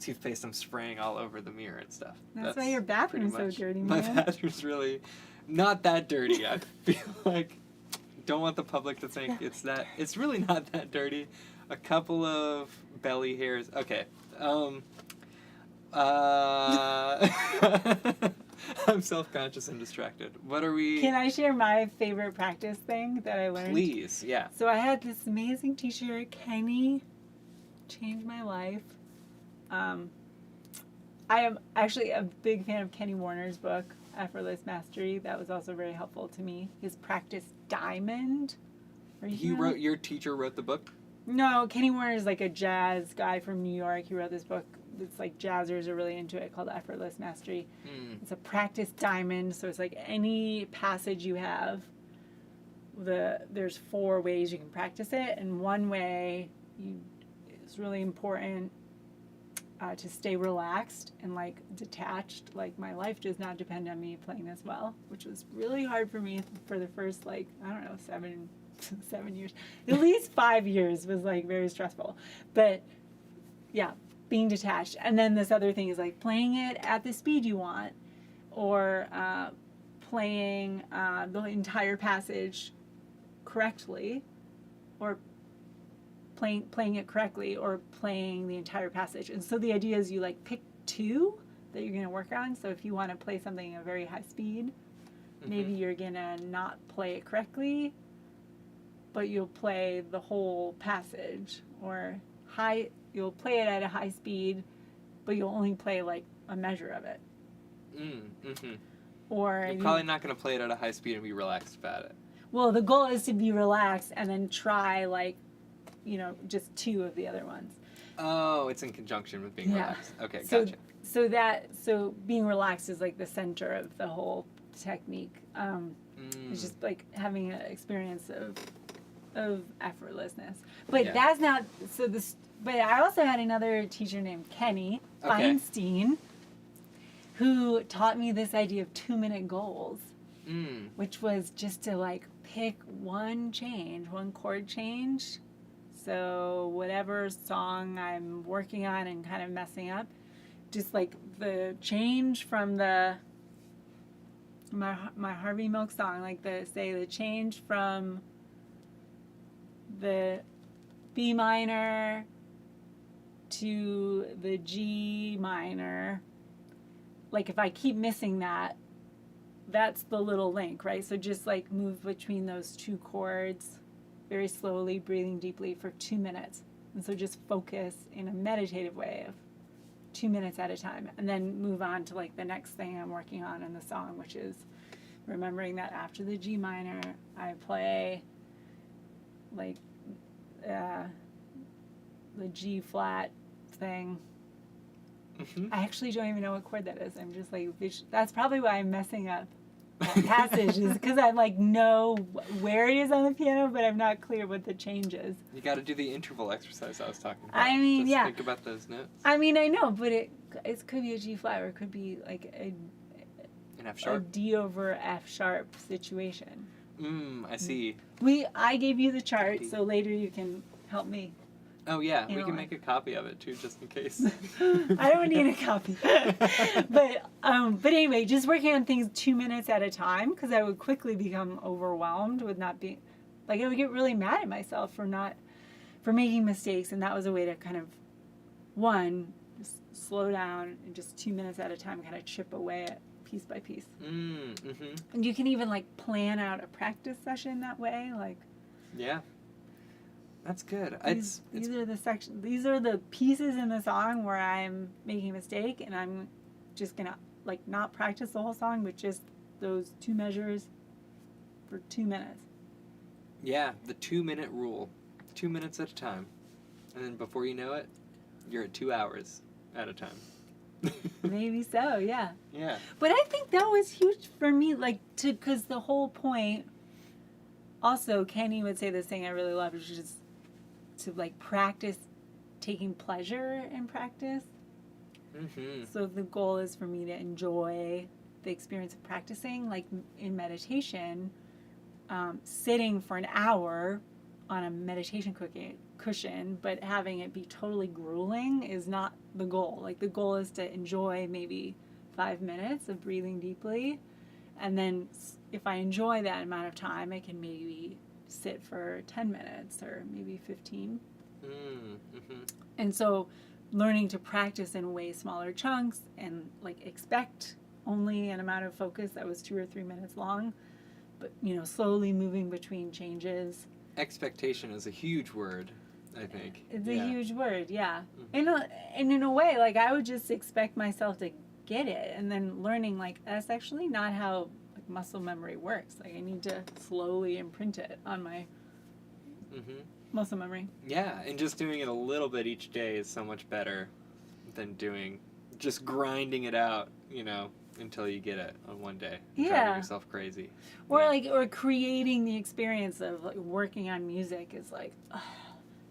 toothpaste I'm spraying all over the mirror and stuff. That's why your bathroom's pretty so much- dirty, My man. bathroom's really not that dirty. I feel like don't want the public to think it's that. It's really not that dirty. A couple of belly hairs. Okay. I'm self-conscious and distracted. What are we? Can I share my favorite practice thing that I learned? Please, yeah. So I had this amazing teacher, Kenny, changed my life. I am actually a big fan of Kenny Warner's book, Effortless Mastery. That was also very helpful to me. His practice diamond. Your teacher wrote the book? No, Kenny Warner is like a jazz guy from New York. He wrote this book that's like jazzers are really into it called Effortless Mastery. It's a practice diamond, so it's like any passage you have, there's 4 ways you can practice it, and one way is really important to stay relaxed and like detached. Like my life does not depend on me playing this well, which was really hard for me for the first 7 years. At least 5 years was like very stressful. But yeah, being detached. And then this other thing is like playing it at the speed you want, or playing the entire passage correctly, or playing it correctly, or playing the entire passage. And so the idea is you like pick 2 that you're going to work on. So if you want to play something at a very high speed, maybe you're going to not play it correctly, but you'll play the whole passage, or you'll play it at a high speed, but you'll only play like a measure of it. Or You're probably not going to play it at a high speed and be relaxed about it. Well, the goal is to be relaxed and then try just 2 of the other ones. Oh, it's in conjunction with being Yeah. relaxed. Okay, So, gotcha. So being relaxed is like the center of the whole technique. It's just like having an experience of effortlessness. But Yeah. that's not but I also had another teacher named Kenny Okay. Feinstein who taught me this idea of 2-minute goals, which was just to like pick one chord change. So whatever song I'm working on and kind of messing up, just like the change from my Harvey Milk song, like the change from the B minor to the G minor, like if I keep missing that, that's the little link, right? So just like move between those two chords very slowly, breathing deeply for 2 minutes. And so just focus in a meditative way of 2 minutes at a time, and then move on to like the next thing I'm working on in the song, which is remembering that after the G minor, I play like the G flat thing. I actually don't even know what chord that is. I'm just like, that's probably why I'm messing up that passage, is because I like know where it is on the piano, but I'm not clear what the change is. You got to do the interval exercise I was talking about. I mean, just yeah. think about those notes. I mean, I know, but it could be a G flat, or it could be like An F sharp? a D over F sharp situation. I see. I gave you the chart, so later you can help me. Oh yeah, we Analyze. can make a copy of it too, just in case. I don't need a copy. but anyway, just working on things 2 minutes at a time, because I would quickly become overwhelmed with not being, like I would get really mad at myself for making mistakes, and that was a way to kind of, just slow down and just 2 minutes at a time kind of chip away at piece by piece. And you can even like plan out a practice session that way, like. Yeah. That's good. These are the pieces in the song where I'm making a mistake, and I'm just gonna like not practice the whole song, but just those 2 measures for 2 minutes. Yeah, the 2 minute rule. 2 minutes at a time. And then before you know it, you're at 2 hours at a time. Maybe so, yeah. Yeah. But I think that was huge for me, like because the whole point. Also, Kenny would say this thing I really love, which is to like practice taking pleasure in practice. So the goal is for me to enjoy the experience of practicing, like in meditation, sitting for an hour on a meditation cushion, but having it be totally grueling is not the goal. Like the goal is to enjoy maybe 5 minutes of breathing deeply, and then if I enjoy that amount of time, I can maybe sit for 10 minutes or maybe 15. And so learning to practice in way smaller chunks and like expect only an amount of focus that was 2 or 3 minutes long, but slowly moving between changes. Expectation is a huge word, I think. It's a huge word, yeah. And in a way, like I would just expect myself to get it, and then learning like that's actually not how muscle memory works. Like I need to slowly imprint it on my muscle memory. Yeah, and just doing it a little bit each day is so much better than just grinding it out, until you get it on one day. Driving yourself crazy. Or or creating the experience of like working on music is like,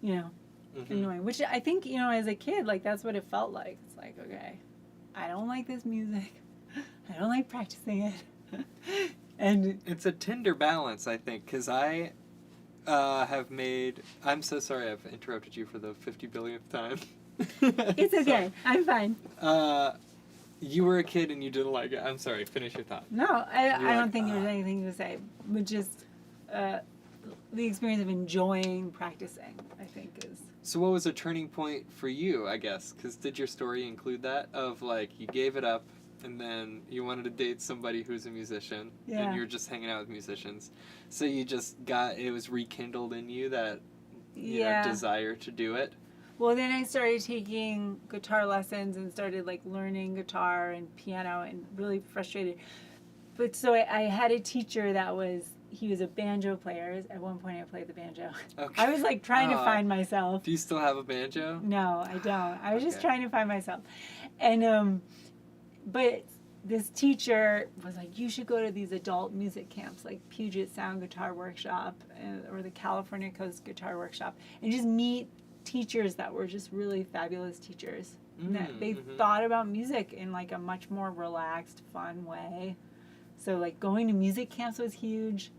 annoying. Which I think, as a kid, like that's what it felt like. It's like, okay, I don't like this music. I don't like practicing it. And it's a tender balance, I think, because I I'm so sorry I've interrupted you for the 50 billionth time. It's okay. I'm fine. You were a kid and you didn't like it. I'm sorry. Finish your thought. No, I don't think there's anything to say. But just the experience of enjoying practicing, I think, is... So what was a turning point for you, I guess? Because did your story include that? Of, like, you gave it up, and then you wanted to date somebody who's a musician, and you were just hanging out with musicians. So you just it was rekindled in you, that desire to do it? Well, then I started taking guitar lessons and started, like, learning guitar and piano, and really frustrated. But so I had a teacher that he was a banjo player. At one point I played the banjo. Okay. I was like trying to find myself. Do you still have a banjo? No, I don't. I was just trying to find myself. And, but this teacher was like, you should go to these adult music camps, like Puget Sound Guitar Workshop or the California Coast Guitar Workshop, and just meet teachers that were just really fabulous teachers. That they thought about music in like a much more relaxed, fun way. So like going to music camps was huge.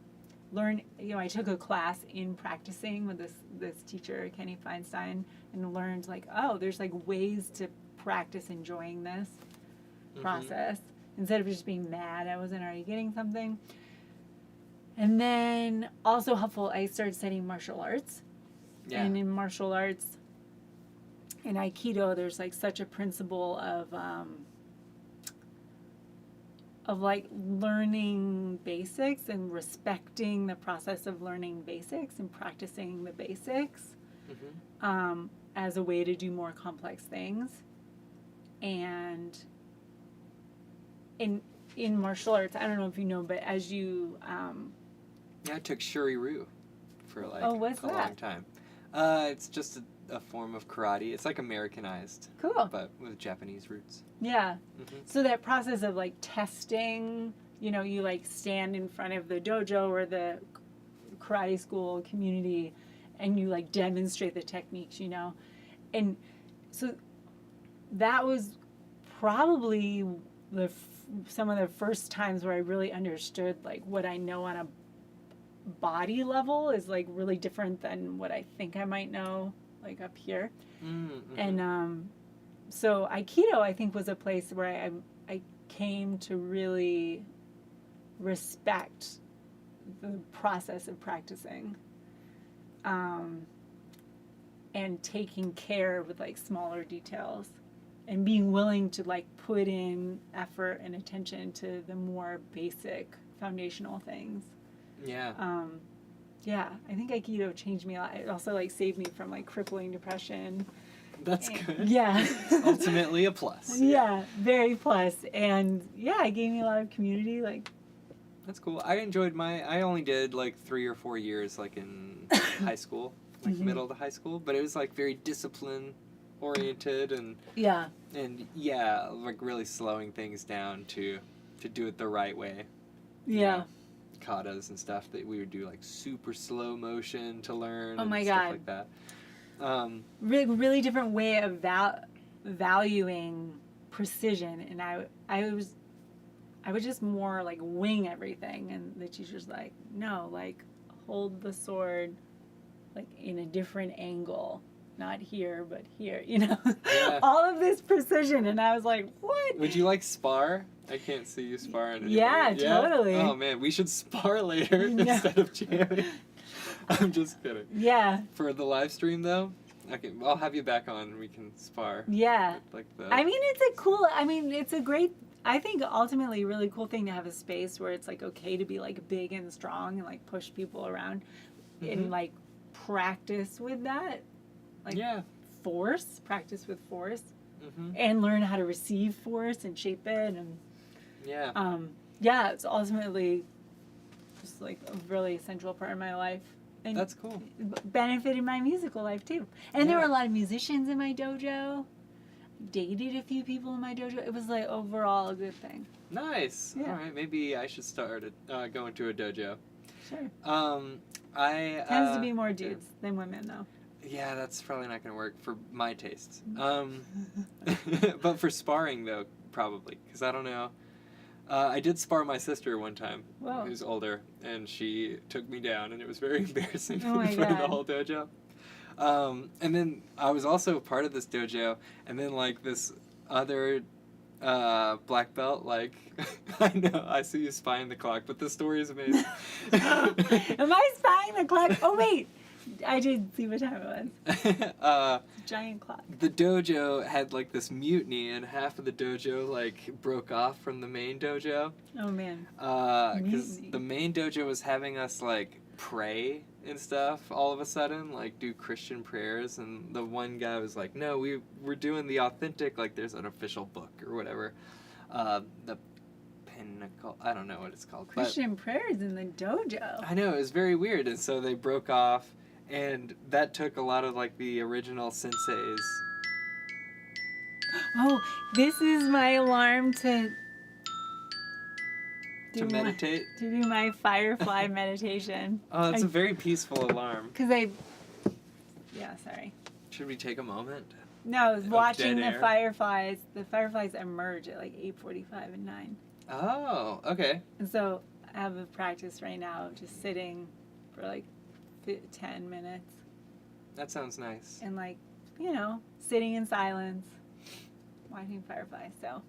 I took a class in practicing with this teacher, Kenny Feinstein, and learned like, oh, there's like ways to practice enjoying this process instead of just being mad I wasn't already getting something. And then also helpful, I started studying martial arts. Yeah. And in martial arts, in Aikido, there's like such a principle of like learning basics and respecting the process of learning basics and practicing the basics as a way to do more complex things. And in martial arts, I don't know if you know, but as you Yeah, I took Shuri-Ryu for like what's a that? long time. It's just a form of karate. It's like Americanized, Cool. but with Japanese roots. Yeah. Mm-hmm. So that process of like testing, you know, you like stand in front of the dojo or the karate school community and you like demonstrate the techniques, you know. And so that was probably some of the first times where I really understood like what I know on a body level is like really different than what I think I might know like up here. Mm-hmm. And so Aikido I think was a place where I came to really respect the process of practicing and taking care with like smaller details and being willing to like put in effort and attention to the more basic foundational things. Yeah. Yeah, I think Aikido changed me a lot. It also like saved me from like crippling depression. That's good. Yeah. Ultimately a plus. Yeah, very plus. And yeah, it gave me a lot of community. Like, That's cool. I enjoyed I only did like 3 or 4 years like in high school, like middle to high school, but it was like very discipline oriented and yeah, like really slowing things down to do it the right way. yeah. Katas and stuff that we would do like super slow motion to learn. Oh and my stuff God. like that. Really different way of valuing precision. And I would just more like wing everything. And the teacher's like, no, like hold the sword like in a different angle. Not here, but here, you know, all of this precision. And I was like, what? Would you like spar? I can't see you sparring anymore. Yeah, totally. Oh man, we should spar later instead of jamming. I'm just kidding. Yeah. For the live stream though, I'll have you back on and we can spar. Yeah. Like I mean, it's a great, I think ultimately really cool thing to have a space where it's like okay to be like big and strong and like push people around and like practice with that. Like practice with force and learn how to receive force and shape it. And it's ultimately just like a really central part of my life. And that's cool. Benefited my musical life too. And there were a lot of musicians in my dojo. Dated a few people in my dojo. It was like overall a good thing. Nice. Yeah. All right, maybe I should start going to a dojo. Sure. I tends to be more dudes than women though. Yeah, that's probably not going to work for my tastes. But for sparring, though, probably. Because I don't know. I did spar my sister one time, who's older, and she took me down, and it was very embarrassing in front of the whole dojo. And then I was also part of this dojo, and then, like, this other black belt, like, I know, I see you spying the clock, but the story is amazing. Am I spying the clock? Oh, wait. I did see what time it was. Giant clock. The dojo had like this mutiny, and half of the dojo like broke off from the main dojo. Oh man. Because the main dojo was having us like pray and stuff all of a sudden, like do Christian prayers, and the one guy was like, "No, we're doing the authentic, like there's an official book or whatever." The Pinnacle, I don't know what it's called. Christian prayers in the dojo. I know, it was very weird, and so they broke off. And that took a lot of, like, the original senseis. Oh, this is my alarm to meditate? To do my Firefly meditation. Oh, that's a very peaceful alarm. Yeah, sorry. Should we take a moment? No, I was watching the fireflies. The fireflies emerge at, like, 8:45 and 9. Oh, okay. And so I have a practice right now, just sitting for, like, 10 minutes. That sounds nice. And like, you know, sitting in silence. watching Firefly. So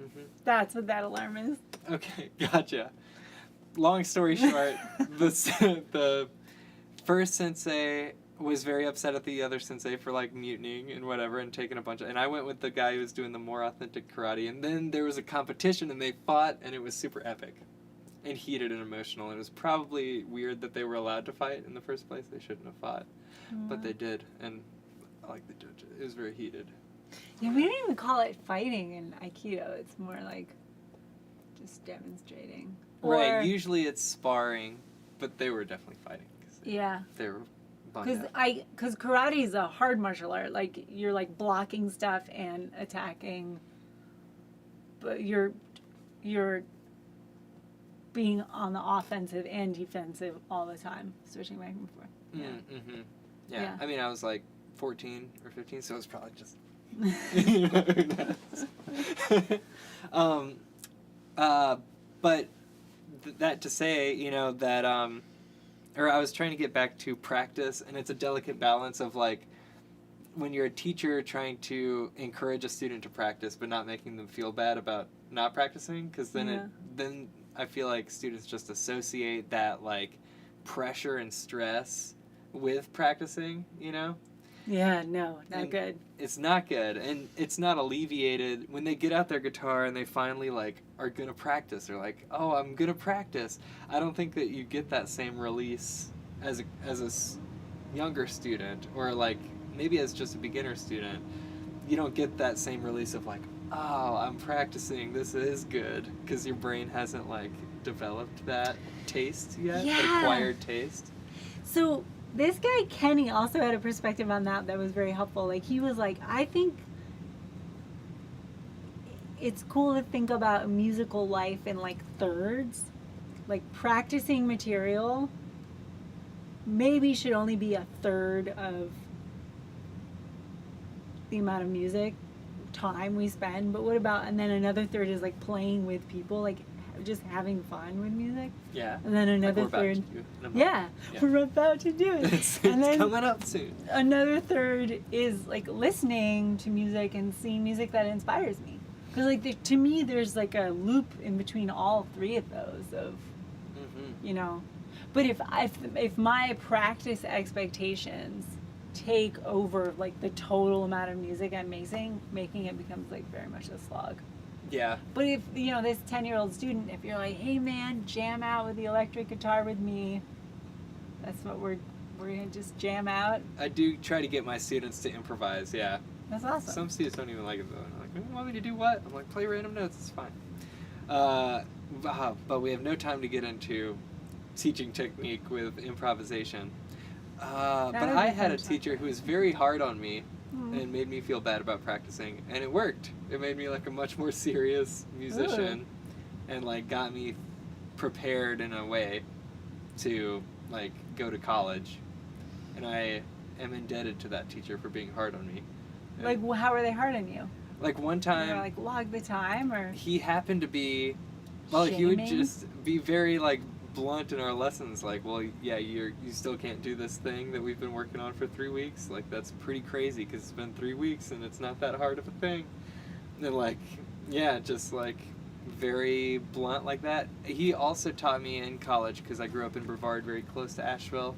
Mm-hmm. that's what that alarm is. Okay, gotcha. Long story short, the first sensei was very upset at the other sensei for like mutinying and whatever and taking a bunch of, and I went with the guy who was doing the more authentic karate, and then there was a competition and they fought and it was super epic and heated and emotional. It was probably weird that they were allowed to fight in the first place. They shouldn't have fought, but they did, and I like the judge. It was very heated. Yeah, we don't even call it fighting in Aikido. It's more like just demonstrating. Right, Or- usually it's sparring, but they were definitely fighting. Yeah. They were bummed out. Because karate is a hard martial art. Like, you're like blocking stuff and attacking, but you're being on the offensive and defensive all the time, switching back and forth. Yeah. Mm-hmm. Yeah. Yeah. I mean, I was like 14 or 15, so it was probably just. But that to say, you know, that or I was trying to get back to practice, and it's a delicate balance of like when you're a teacher trying to encourage a student to practice but not making them feel bad about not practicing, because then then I feel like students just associate that like pressure and stress with practicing, you know? Yeah, no, not And good. It's not good, and it's not alleviated when they get out their guitar and they finally like are gonna practice. They're like, "Oh, I'm gonna practice." I don't think that you get that same release as a younger student, or like maybe as just a beginner student. You don't get that same release of like, "Oh, I'm practicing. This is good," because your brain hasn't like developed that taste yet, Yeah. acquired taste. So this guy Kenny also had a perspective on that was very helpful. Like, he was like, I think it's cool to think about musical life in like thirds. Like, practicing material maybe should only be a third of the amount of music time we spend, but what about, and then another third is like playing with people, like just having fun with music. Yeah. And then another like we're about third. to do in a month. Yeah, Yeah. we're about to do it. It's And then coming up soon. another third is like listening to music and seeing music that inspires me. Because like to me, there's like a loop in between all three of those of, Mm-hmm. you know. But if my practice expectations take over like the total amount of music I'm making it becomes like very much a slog. Yeah. But if, you know, this 10-year-old student, if you're like, hey man, jam out with the electric guitar with me, that's what we're gonna just jam out. I do try to get my students to improvise, yeah. That's awesome. Some students don't even like it though. They're like, you want me to do what? I'm like, play random notes, it's fine. But we have no time to get into teaching technique with improvisation. But I had a teacher who was very hard on me and made me feel bad about practicing, and it worked. It made me like a much more serious musician and like got me prepared in a way to like go to college, and I am indebted to that teacher for being hard on me. And Like, how are they hard on you? like one You time know, like log the time, or he happened to be, well, he would shaming? just be very like blunt in our lessons, like, well, yeah, you still can't do this thing that we've been working on for 3 weeks. Like, that's pretty crazy because it's been 3 weeks and it's not that hard of a thing. And like, yeah, just like very blunt like that. He also taught me in college, because I grew up in Brevard, very close to Asheville,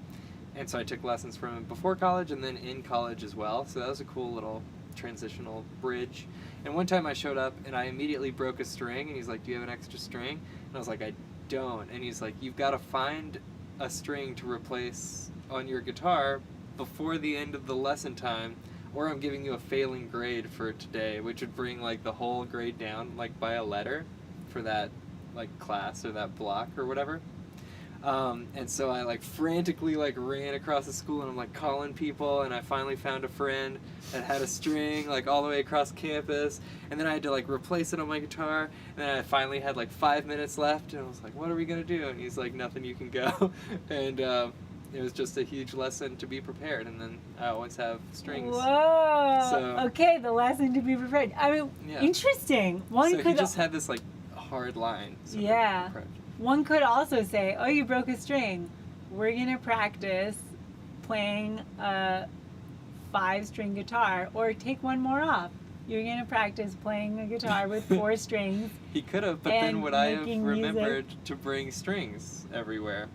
and so I took lessons from him before college and then in college as well. So that was a cool little transitional bridge. And one time I showed up and I immediately broke a string, and he's like, do you have an extra string? And I was like, I don't. And he's like, you've got to find a string to replace on your guitar before the end of the lesson time, or I'm giving you a failing grade for today, which would bring like the whole grade down like by a letter for that like class or that block or whatever. And so I like frantically like ran across the school, and I'm like calling people, and I finally found a friend that had a string like all the way across campus, and then I had to like replace it on my guitar, and then I finally had like 5 minutes left, and I was like, what are we gonna do? And he's like, nothing, you can go. And it was just a huge lesson to be prepared, and then I always have strings. Whoa. So- Okay, the lesson to be prepared. I mean, Yeah. interesting. One So could he just had this like hard line. sort of Yeah. approach. One could also say, oh, you broke a string. We're going to practice playing a 5-string guitar, or take one more off. you're going to practice playing a guitar with 4 strings. He could have, but then And would I have making remembered to bring strings everywhere?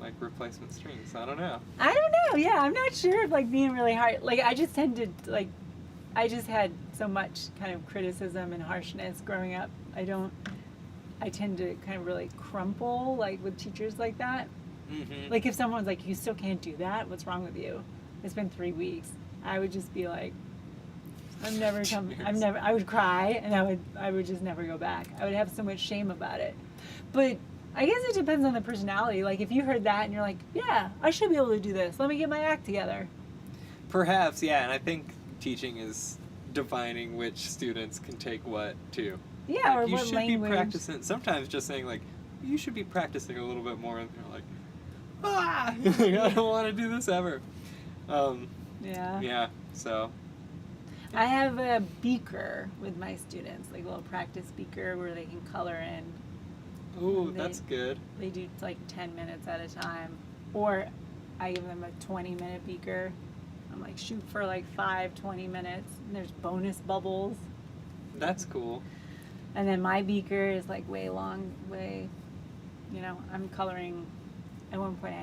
Like replacement strings. I don't know. I don't know. Yeah, I'm not sure if like being really hard. Like I just tend to like, I just had so much kind of criticism and harshness growing up. I tend to kind of really crumple like with teachers like that. Mm-hmm. Like if someone's like, you still can't do that, what's wrong with you? It's been 3 weeks. I would just be like, I would cry and I would just never go back. I would have so much shame about it. But I guess it depends on the personality. Like if you heard that and you're like, yeah, I should be able to do this. Let me get my act together. Perhaps, yeah, and I think teaching is defining which students can take what too. Yeah, like, or you what should language. be practicing. Sometimes just saying like, you should be practicing a little bit more, and you're like, ah, I don't want to do this ever. Yeah. Yeah. So. I have a beaker with my students, like a little practice beaker where they can color in. Ooh, that's good. They do like 10 minutes at a time. Or I give them a 20-minute beaker. I'm like, shoot for like 20 minutes. And there's bonus bubbles. That's cool. And then my beaker is like way, I'm coloring. At one point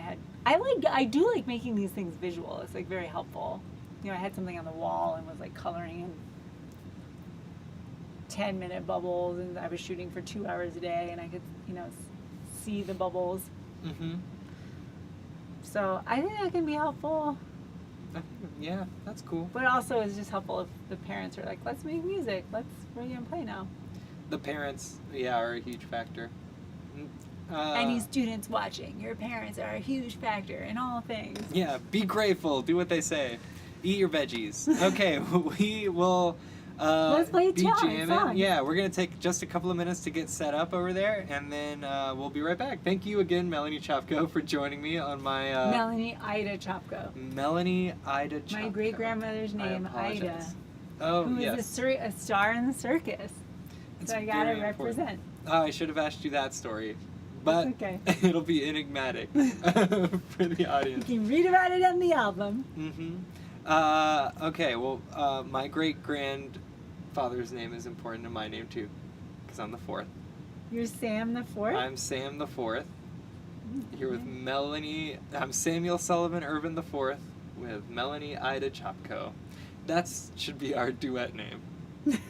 I do like making these things visual. It's like very helpful. I had something on the wall and was like coloring in 10-minute bubbles, and I was shooting for 2 hours a day, and I could, see the bubbles. Mm-hmm. So I think that can be helpful. Yeah, that's cool. But also it's just helpful if the parents are like, let's make music. We're going to play now. The parents, are a huge factor. Any students watching, your parents are a huge factor in all things. Yeah, be grateful. Do what they say. Eat your veggies. Okay, we will let's play a jamming. song. Yeah, we're going to take just a couple of minutes to get set up over there, and then we'll be right back. Thank you again, Melanie Chopko, for joining me on my... Melanie Ida Chopko. Melanie Ida Chopko. My great-grandmother's name, Ida. Oh, who yes. is a star in the circus. It's So I got to very important. represent. Oh, I should have asked you that story. But okay. It'll be enigmatic for the audience. You can read about it on the album. Mm-hmm. Okay, well, my great-grandfather's name is important to my name, too, because I'm the 4th. You're Sam the 4th? I'm Sam the 4th, here with Melanie. I'm Samuel Sullivan Irvin the 4th, with Melanie Ida Chopko. That should be our duet name.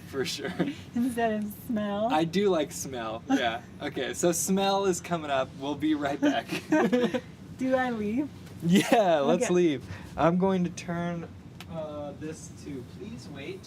For sure. Instead of smell. I do like smell, yeah. Okay, so smell is coming up. We'll be right back. Do I leave? Yeah, let's Okay. leave. I'm going to turn this to please wait.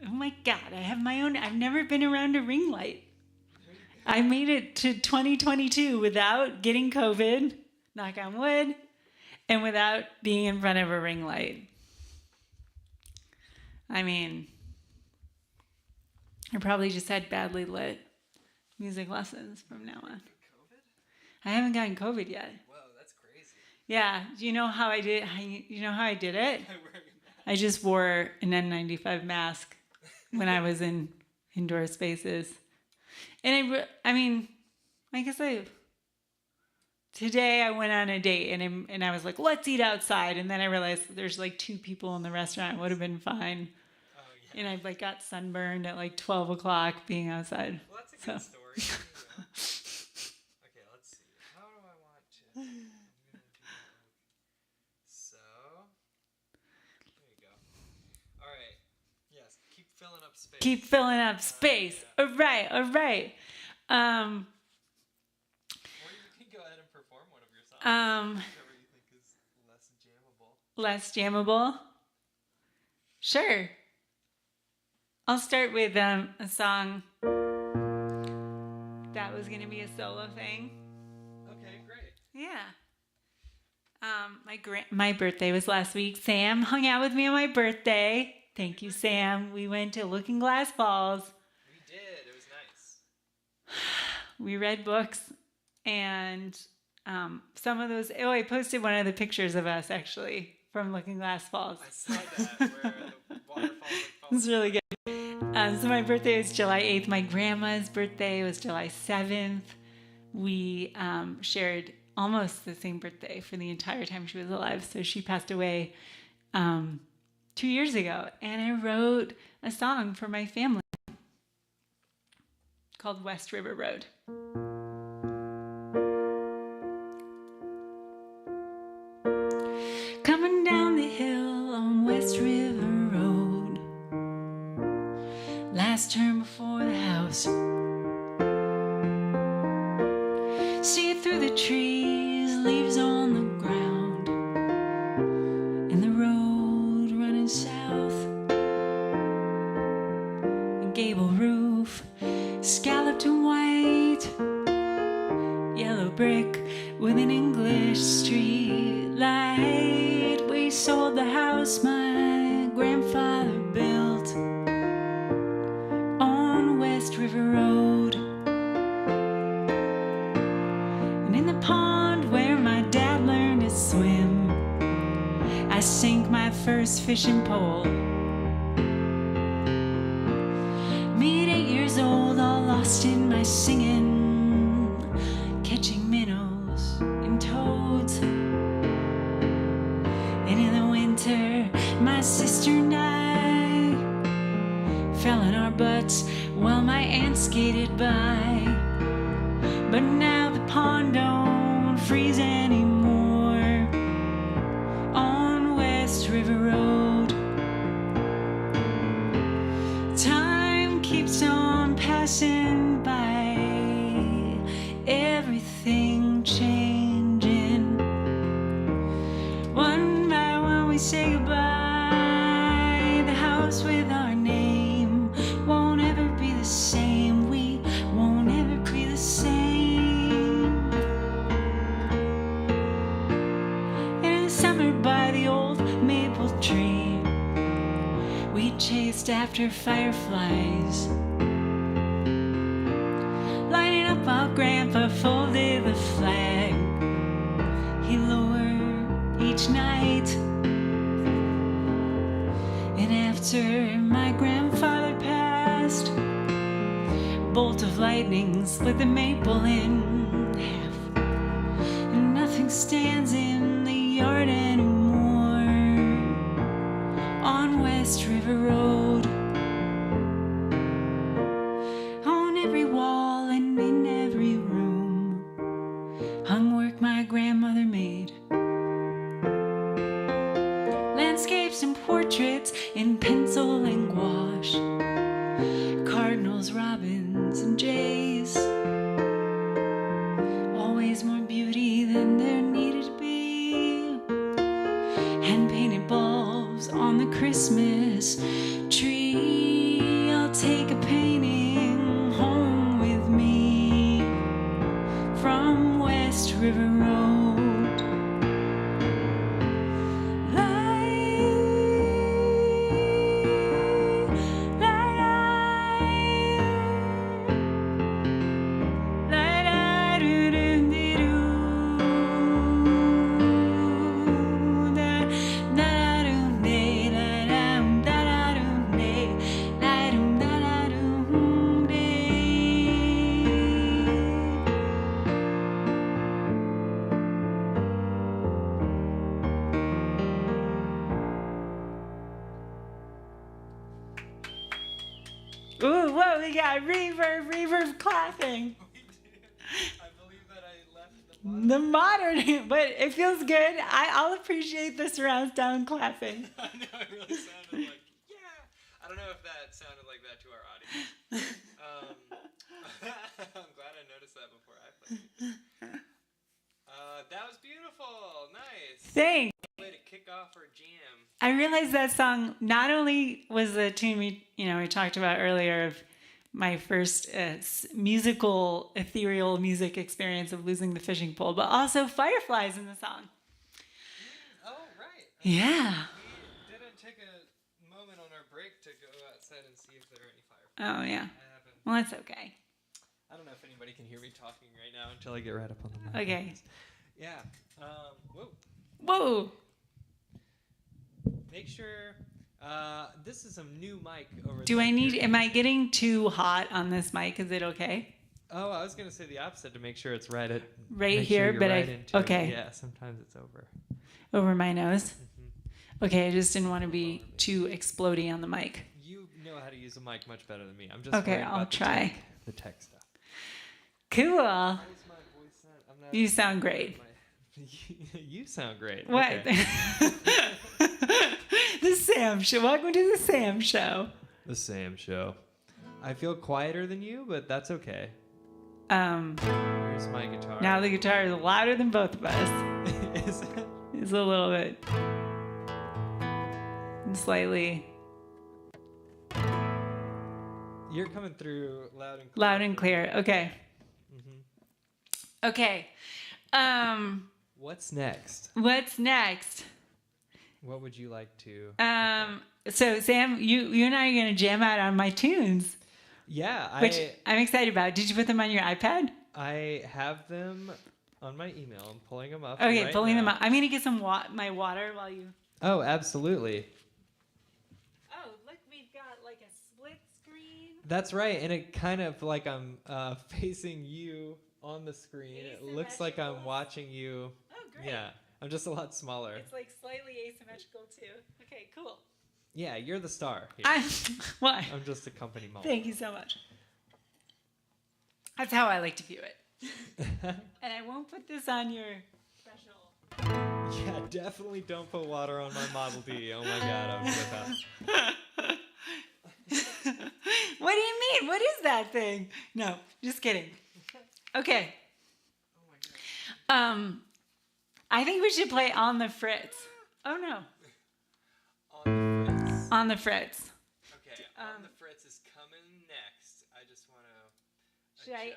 Oh my God, I have my own. I've never been around a ring light. I made it to 2022 without getting COVID, knock on wood, and without being in front of a ring light. I mean, I probably just had badly lit music lessons from now on. I haven't gotten COVID yet. Whoa, that's crazy. Yeah, do you know how I did? You know how I did it? I just wore an N95 mask when I was in indoor spaces, and I mean, I guess today I went on a date and I was like, let's eat outside, and then I realized that there's like 2 people in the restaurant. It would have been fine. Oh, yeah. And I like got sunburned at like 12 o'clock being outside. Well, that's a good story. Okay, let's see. How do I want to? I'm gonna do so. There you go. All right. Yes. Keep filling up space. Keep filling up space. Yeah. All right. Or you can go ahead and perform one of your songs. Whichever you think is less jammable. Less jammable. Sure. I'll start with a song that was going to be a solo thing. Okay, great. Yeah. My birthday was last week. Sam hung out with me on my birthday. Thank you, Sam. We went to Looking Glass Falls. We did. It was nice. We read books, and some of those. Oh, I posted one of the pictures of us actually from Looking Glass Falls. I saw that where the waterfalls. It's really good. So my birthday was July 8th. My grandma's birthday was July 7th. We shared almost the same birthday for the entire time she was alive. So she passed away 2 years ago. And I wrote a song for my family called West River Road. Coming down the hill on West River Road, last turn before the house. See it through the trees, leaves on the ground, and the road running south. A gable roof, scalloped and white, yellow brick with an English street light. We sold the house my grandfather built on West River Road. And in the pond where my dad learned to swim, I sank my first fishing pole. Me at 8 years old, all lost in my singing, catching minnows and toads. And in the winter, my sister and I fell on our butts while my aunt skated by. But now the pond don't freeze anymore on West River Road. Time keeps on passing by, everything changing. One by one we say goodbye. The house with our name won't ever be the same. We won't ever be the same. And in the summer by the old maple tree, we chased after fireflies, lining up while Grandpa folded the flag he lowered each night. And after my grandfather passed, a bolt of lightning split the maple in half, and nothing stands in the yard anymore on West River Road. On every wall and in every room hung work my grandmother made, landscapes and portraits in pencil and gouache, cardinals, robins, and jays. Always more beauty than there needed to be. Hand-painted bulbs on the Christmas tree. Ooh, whoa, we got reverb clapping. We did. I believe that I left the The modern, but it feels good. I'll appreciate the surround sound clapping. I know, it really sounded like, yeah. I don't know if that sounded like that to our audience. I'm glad I noticed that before I played it. That was beautiful. Nice. Thanks. Way to kick off our jam. I realized that song not only was the tune we talked about earlier of my first musical, ethereal music experience of losing the fishing pole, but also Fireflies in the song. Oh, right. Yeah. We didn't take a moment on our break to go outside and see if there are any fireflies. Oh, yeah. I haven't. Well, that's okay. I don't know if anybody can hear me talking right now until I get right up on the mic. Okay. Yeah. Whoa. Whoa. Make sure. This is some new mic over Do there. am I getting too hot on this mic? Is it okay? Oh, I was going to say the opposite, to make sure it's right at... Right make here, sure you're but right into it. okay. Yeah, sometimes it's over. Over my nose? Mm-hmm. Okay, I just didn't want to be too explodey on the mic. You know how to use a mic much better than me. I'm just Okay, worried I'll about try. The tech stuff. Cool. How does my voice sound? I'm not You sound great. You sound great. What? Okay. The Sam Show. Welcome to the Sam Show. The Sam Show. I feel quieter than you, but that's okay. Here's my guitar. Now the guitar is louder than both of us. Is it? It's a little bit. Slightly. You're coming through loud and clear. Loud and clear. Okay. Mm-hmm. Okay. What's next? What's next? What would you like to... So Sam, you and I are gonna jam out on my tunes. Yeah, Which I'm excited about. Did you put them on your iPad? I have them on my email. I'm pulling them up. Okay, right pulling now. them up. I'm gonna get some my water while you. Oh, absolutely. Oh, look, we've got like a split screen. That's right, and it kind of like I'm facing you on the screen. It looks like I'm watching you. Oh, great. Yeah, I'm just a lot smaller. It's like slightly asymmetrical too. Okay, cool. Yeah, you're the star here. Why? I'm just a company model. Thank you so much. That's how I like to view it. And I won't put this on your special. Yeah, definitely don't put water on my Model D. Oh my God, I'm with that. What do you mean? What is that thing? No, just kidding. Okay. Oh my God. I think we should play On the Fritz. Oh no. On the Fritz. On the Fritz. Okay, On the Fritz is coming next. I just want to. Should I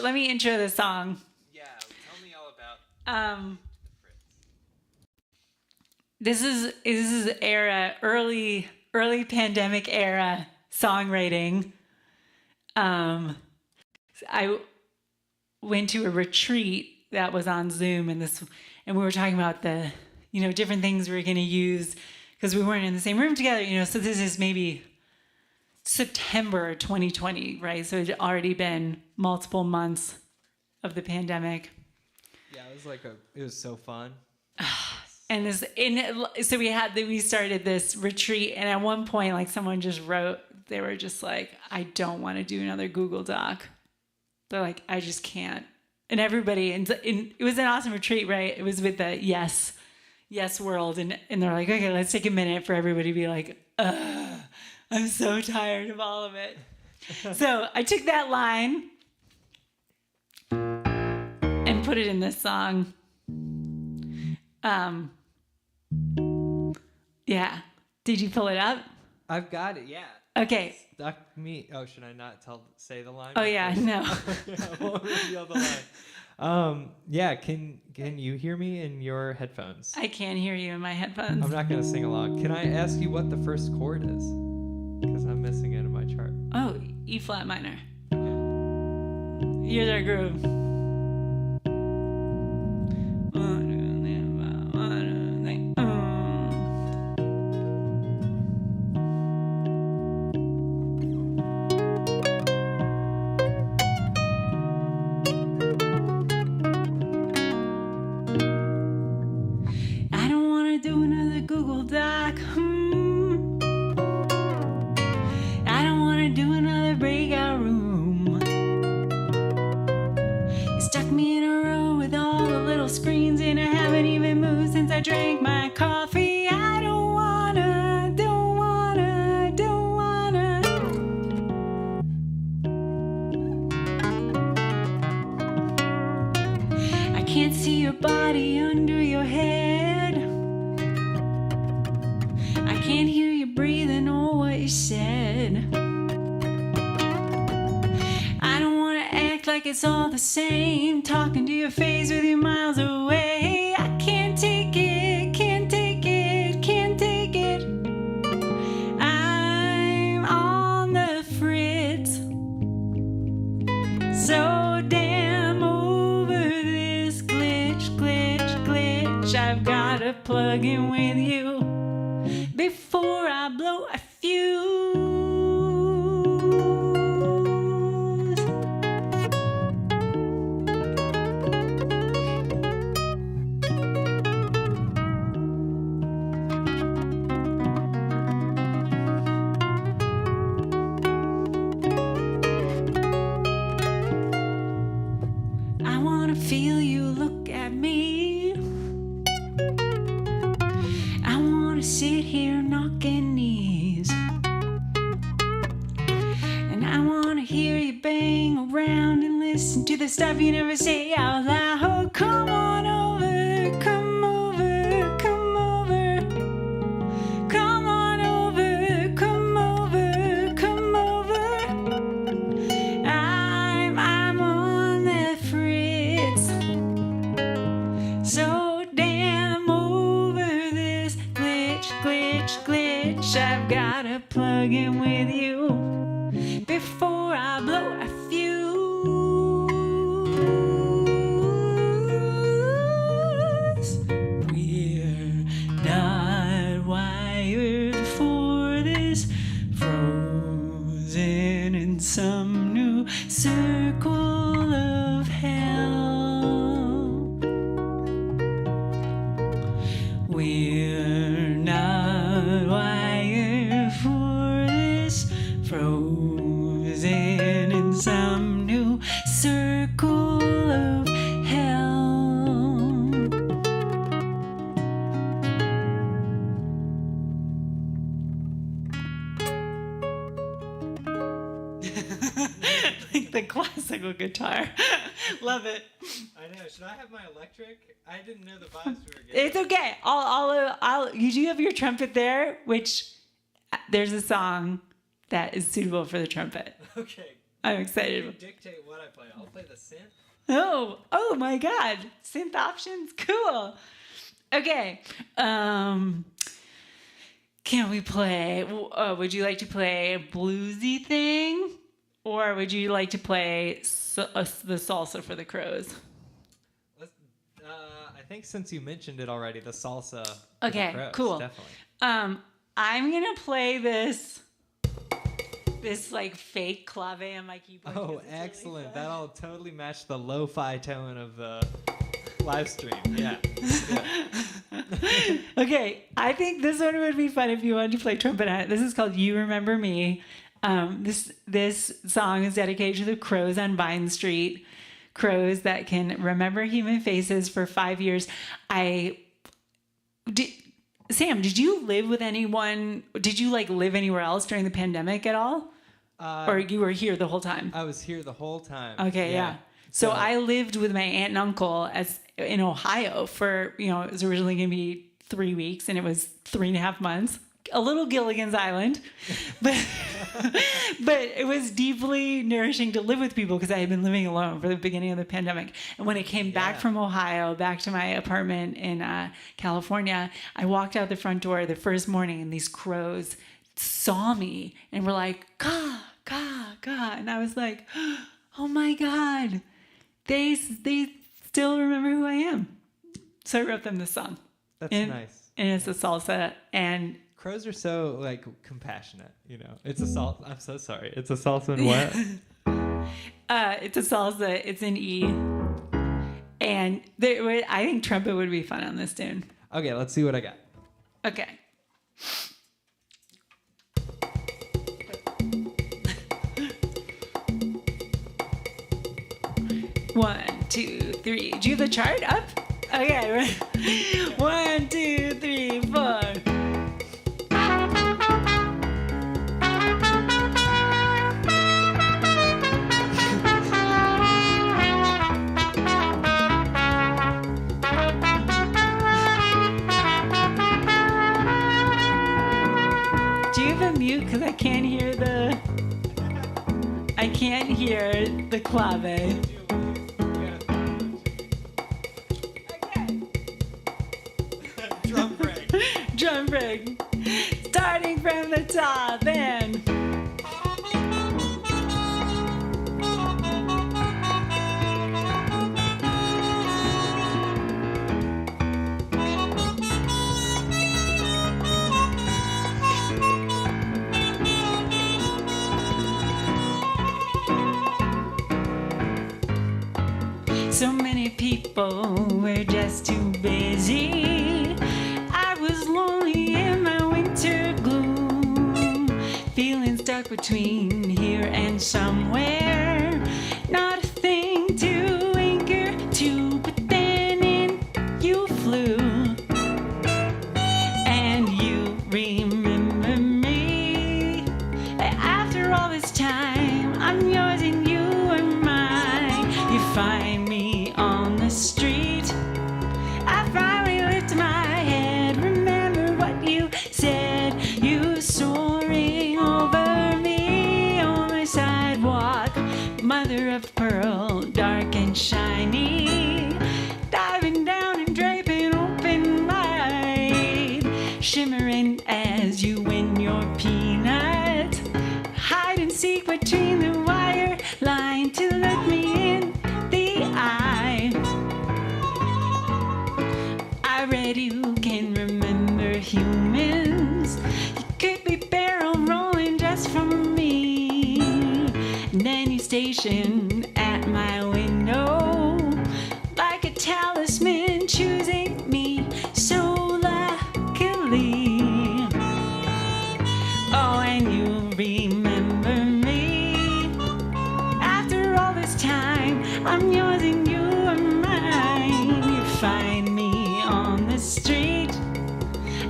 let me intro the song. Yeah, tell me all about the Fritz. This is era early pandemic era songwriting. I went to a retreat that was on Zoom, and we were talking about the different things we were going to use because we weren't in the same room together. So this is maybe September 2020, right? So it had already been multiple months of the pandemic. Yeah, it was so fun. And so we started this retreat, and at one point, like someone just wrote, they were just like, I don't want to do another Google Doc. They're like, I just can't. And everybody, and it was an awesome retreat, right? It was with the Yes World, and they're like, okay, let's take a minute for everybody to be like, I'm so tired of all of it. So I took that line and put it in this song. Yeah. Did you pull it up? I've got it. Yeah. Okay. Stuck me. Oh, should I not say the line? Oh yeah, no. I won't reveal the line. Yeah. Can you hear me in your headphones? I can't hear you in my headphones. I'm not gonna sing along. Can I ask you what the first chord is? Because I'm missing it in my chart. Oh, E flat minor. Okay. Here's our groove. I don't want to do another body under your head. I can't hear you breathing or what you said. I don't want to act like it's all the same, talking to your face with you miles away. I can't take it, can't take it, can't take it. I'm on the fritz, so damn over this glitch, glitch, glitch. I've got to plug in with you before I blow a fuse. I wanna feel you look at me. I wanna sit here knocking knees, and I wanna hear you bang around and listen to the stuff you never say out loud. Come on over, come over, come over. Come on over, come over, come over. I'm on the fritz, so damn over this glitch, glitch, glitch. I've gotta plug in with you before I blow a fuse. We're not wired for this, frozen in some new circle of hell. We're not wired for this, frozen in some new circle of hell. Like the classical guitar. Love it. I know. Should I have my electric? I didn't know the vibes we were getting. It's okay. You do have your trumpet there, which there's a song that is suitable for the trumpet. Okay. I'm You excited. dictate what I play. I'll play the synth. Oh my God. Synth options? Cool. Okay. Can we play, would you like to play a bluesy thing? Or would you like to play the salsa for the crows? Let's, I think since you mentioned it already, the salsa. for Okay, the crows, cool. Definitely. I'm gonna play this like fake clave on my keyboard. Oh, 'cause it's really excellent. fun. That'll totally match the lo-fi tone of the live stream. Yeah. Okay, I think this one would be fun if you wanted to play trumpet on it. This is called "You Remember Me." This song is dedicated to the crows on Vine Street, crows that can remember human faces for 5 years. Sam, did you live with anyone? Did you live anywhere else during the pandemic at all? Or you were here the whole time? I was here the whole time. Okay, yeah. So I lived with my aunt and uncle in Ohio for, it was originally going to be 3 weeks and it was 3.5 months. A little Gilligan's Island, but it was deeply nourishing to live with people because I had been living alone for the beginning of the pandemic. And when I came back from Ohio, back to my apartment in California, I walked out the front door the first morning and these crows saw me and were like, "Caw, caw, caw," and I was like, "Oh my God, they still remember who I am." So I wrote them this song. That's nice. And it's a salsa and. Crows are so compassionate, It's a salsa. I'm so sorry. It's a salsa and what? It's a salsa. It's an E. And I think trumpet would be fun on this tune. Okay, let's see what I got. Okay. One, two, three. Do you have the chart up? Okay. 1, 2, 3, 4. keep it mute because I can't hear the clave. Drum break. Drum break. Starting from the top and... So many people were just too busy. I was lonely in my winter gloom, feeling stuck between here and somewhere. Not a thing to anchor to, but then in you flew. And you remember me. After all this time, I'm yours and you are mine. You find me on the street. I finally lift my head. Remember what you said. You soaring over me on the sidewalk. Mother of pearl, dark and shiny. Diving down and draping open wide. Shimmering as you win your peanut. Hide and seek between the wire line to look me in the eye. I read you can remember humans. You could be barrel rolling just for me. And then you station at my window like a talisman choosing me so luckily. Oh, and you remember me. After all this time, I'm yours and you are mine. You find me on the street.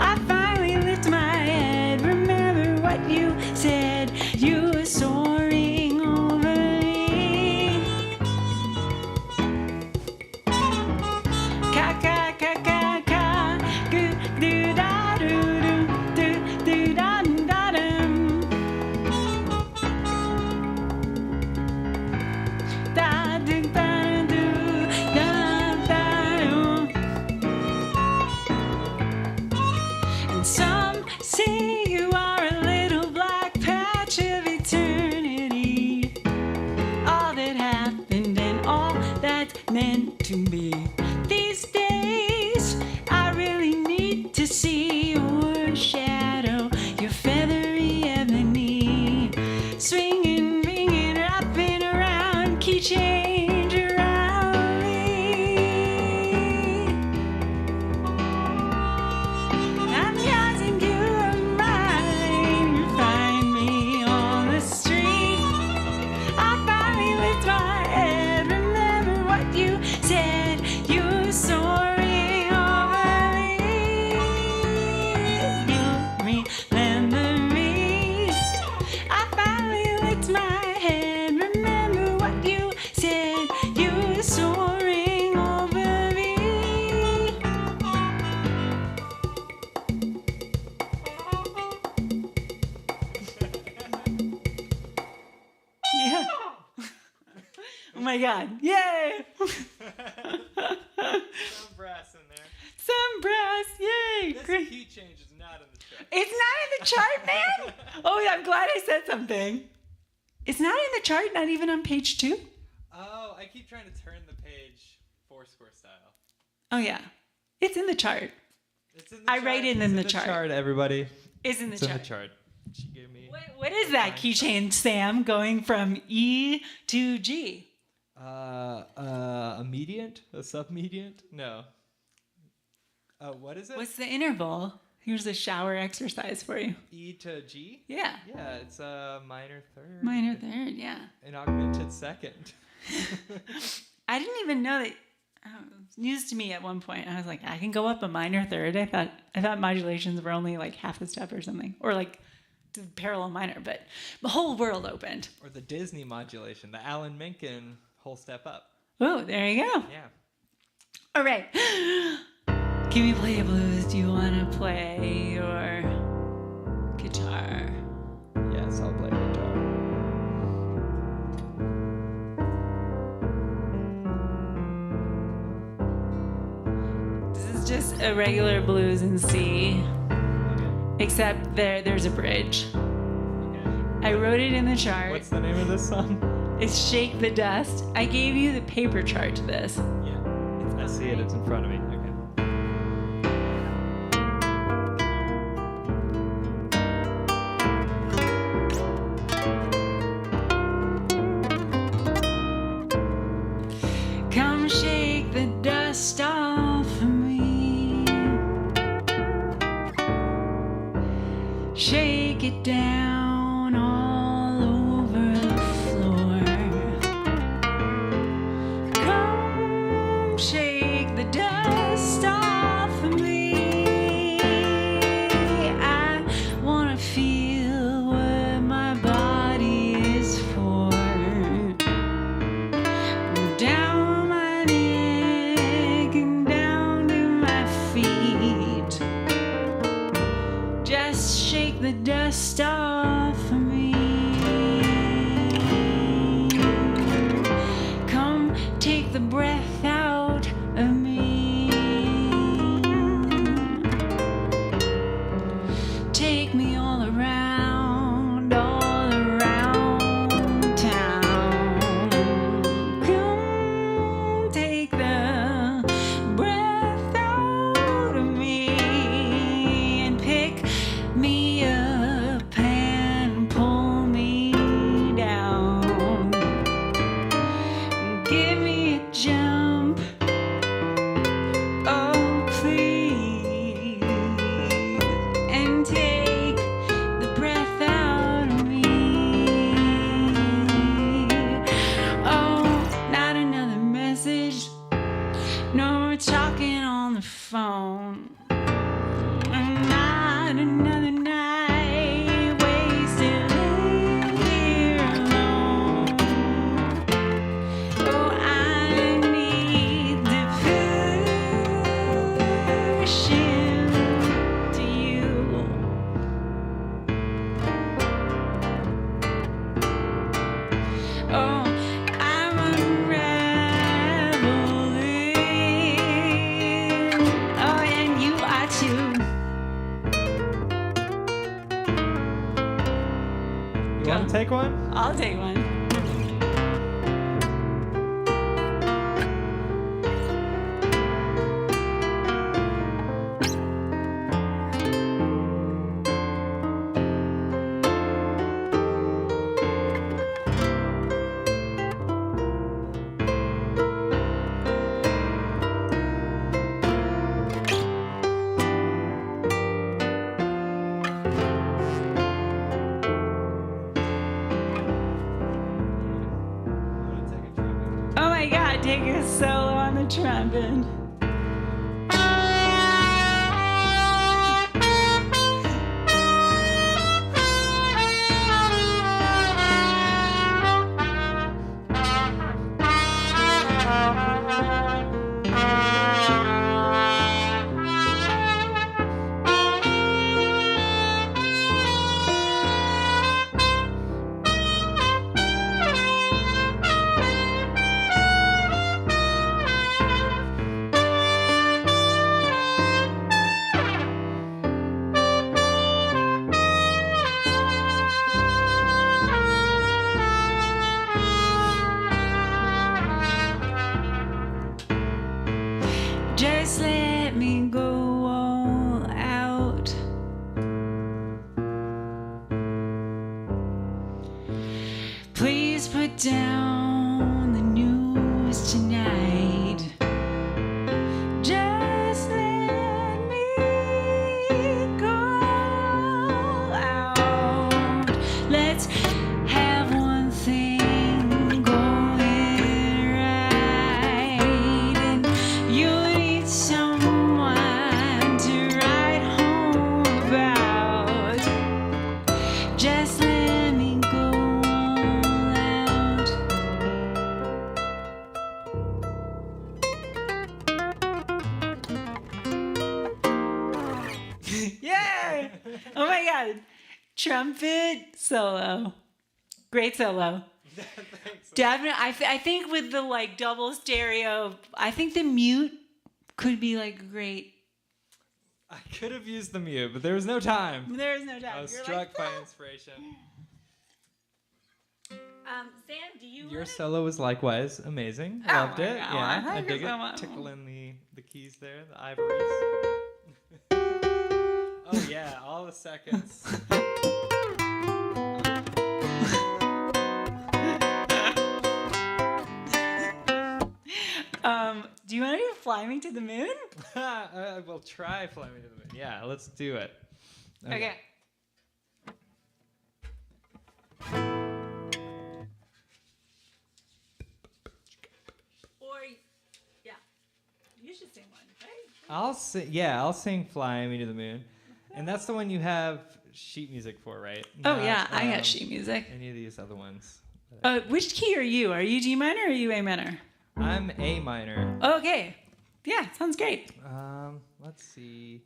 I finally lift my head. Remember what you said. You were soaring over me. Ka ka ka ka ka. Do da do do do da da dum. Da do da do da da do. And some say you are a little black patch of eternity. All that happened and all that's meant to be. These days, I really need to see your shadow, your feathery ebony. Swinging, ringing, wrapping around, key change around me. I'm yours and you are mine. You find me on the street. I finally lift my head. Remember what you said. You were soaring over me. You remember me. I finally lift my head. Remember what you said. You were soaring over me. Yeah. Oh my God. Yay. Some brass in there. Some brass. Yay. This Great. key change is not in the chart. It's not in the chart, man. Oh, yeah, I'm glad I said something. It's not in the chart, not even on page 2. Oh, I keep trying to turn the page Foursquare style. Oh, yeah. It's in the chart. It's in the I chart. write it in the chart. Everybody. It's in the It's in chart. the chart. She gave me What is that keychain, Sam, going from E to G? a mediant? A submediant? No. What is it? What's the interval? Here's a shower exercise for you. E to G? Yeah. Yeah, it's a minor third. Minor third, yeah. An augmented second. I didn't even know that. It was news to me at one point. I was like, I can go up a minor third. I thought modulations were only like half a step or something, or like the parallel minor. But the whole world opened. Or the Disney modulation, the Alan Menken whole step up. Oh, there you go. Yeah. All right. Can we play a blues? Do you want to play your guitar? is a regular blues in C, except there's a bridge. I wrote it in the chart. What's the name of this song? It's Shake the Dust. I gave you the paper chart to this. Yeah. I see it. It's in front of me. Okay. Come shake the dust off of me. Shake it down all over the floor. Come shake the dust off of me. I wanna feel what my body is for. Down my neck and down to my feet. Just shake the dust off of me. Come take the breath out of me. Take me all around town. Come take the breath out of me and pick me up and pull me down. Give me a jump, oh please, and take the breath out of me. Oh, not another message, no more talking on the phone. Not another night wasted here alone. Oh, I need to push into you. Oh, I'm unraveling. Oh, and you are too. You want to take one? I'll take one. Oh my God, take a solo on the trumpet. Just let me go all out. Please put down the news tonight. Just let me go out. Let's have one thing going right. And you need someone to write home about. Just let me go all out. Yeah! Oh my God. Trumpet solo. Great solo. Thanks. Definitely. I think with the like double stereo, I think the mute could be like a great I could have used the mute, but there was no time. There is no time. I was You're struck like, by "Ah." inspiration. Sam, do you Your want solo was likewise amazing. Oh Loved my it. God. Yeah, I Thank dig you it. so much. Tickling the keys there, the ivories. Oh yeah, all the seconds. Do you want to do Fly Me to the Moon? We'll try Fly Me to the Moon. Yeah, let's do it. Okay. Or, yeah, you should sing one, right? I'll sing Fly Me to the Moon. And that's the one you have sheet music for, right? Oh, Not, yeah, I got sheet music. Any of these other ones. Which key are you? Are you G minor or are you A minor? I'm A minor. Okay. Yeah, sounds great. Let's see.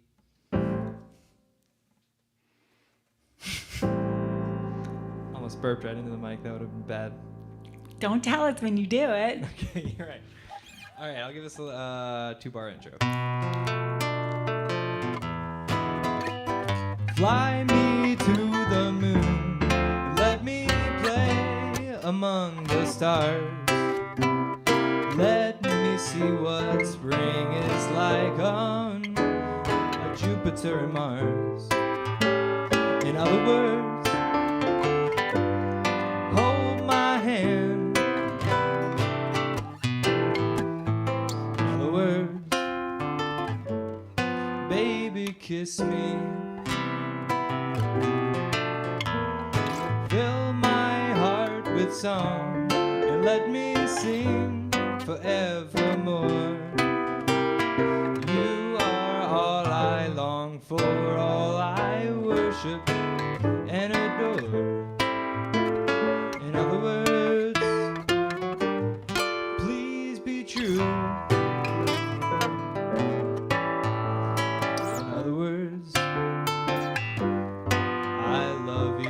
Almost burped right into the mic. That would have been bad. Don't tell us when you do it. Okay, you're right. All right, I'll give us a 2-bar intro. Fly me to the moon, let me play among the stars. Let me see what spring is like on Jupiter and Mars. In other words, hold my hand. In other words, baby, kiss me. Fill my heart with song and let me sing forevermore. You are all I long for, all I worship and adore. In other words, please be true. In other words, I love you.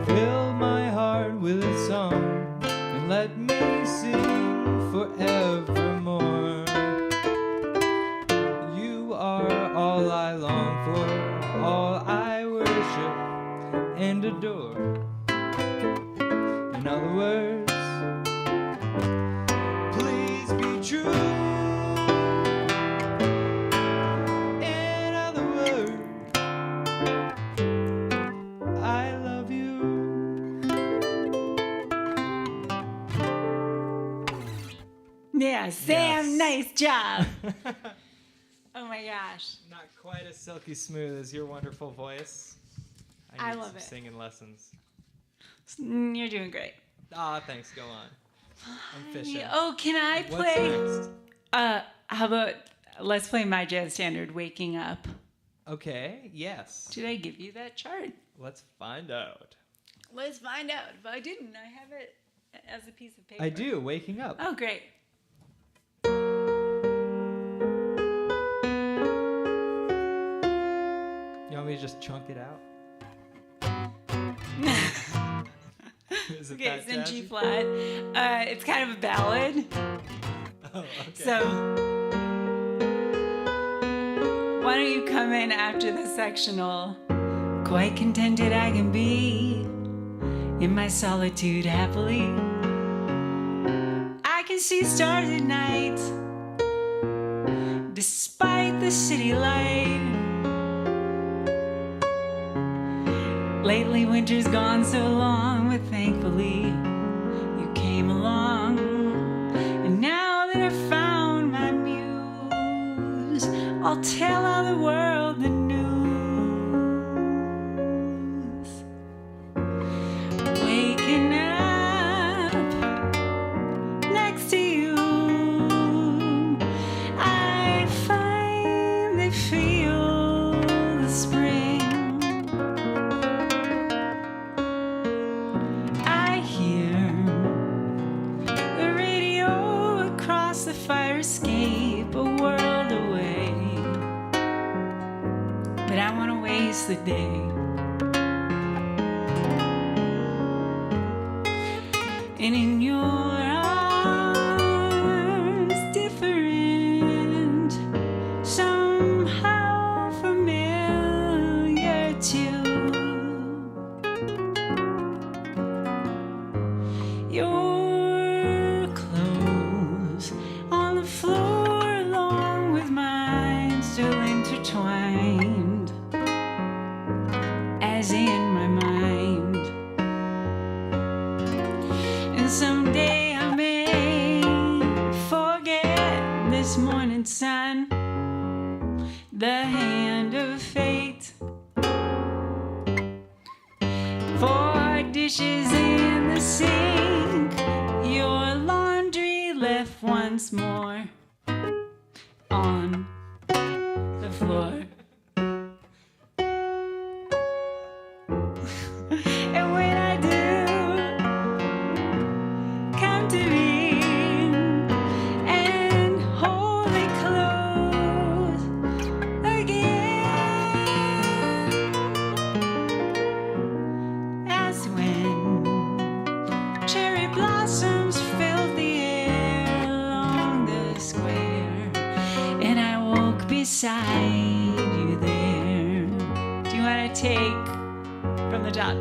Fill my heart with a song and let me sing forevermore. You are all I long for, all I worship and adore. In other words, please be true. In other words, I love you. Yeah, Sam, Yes. nice job. Oh my gosh. Not quite as silky smooth as your wonderful voice. I need love some it. Singing lessons. You're doing great. Thanks. Go on. I'm fishing. Oh, can I What's play? next? How about let's play my jazz standard, Waking Up. Okay. Yes. Did I give you that chart? Let's find out. Let's find out. If I didn't, I have it as a piece of paper. I do. Waking up. Oh, great. You want me to just chunk it out? Is it Okay, that it's in G jazzy? flat. It's kind of a ballad. Oh, okay. So, why don't you come in after the sectional? Quite contented I can be in my solitude happily. I can see stars at night, despite the city light. Lately winter's gone so long, but thankfully you came along. And now that I've found my muse, I'll tell all the world the news. Waking up face the day. And in your arms, different, somehow familiar too. Your clothes on the floor along with mine, still intertwined, as in my mind. And someday I may forget this morning sun, the hand of fate, for dishes in the sink, your laundry left once more on the floor. And when I do come to me and hold me close again, as when cherry blossoms filled the air along the square, and I woke beside you there. Do you want to take from the top?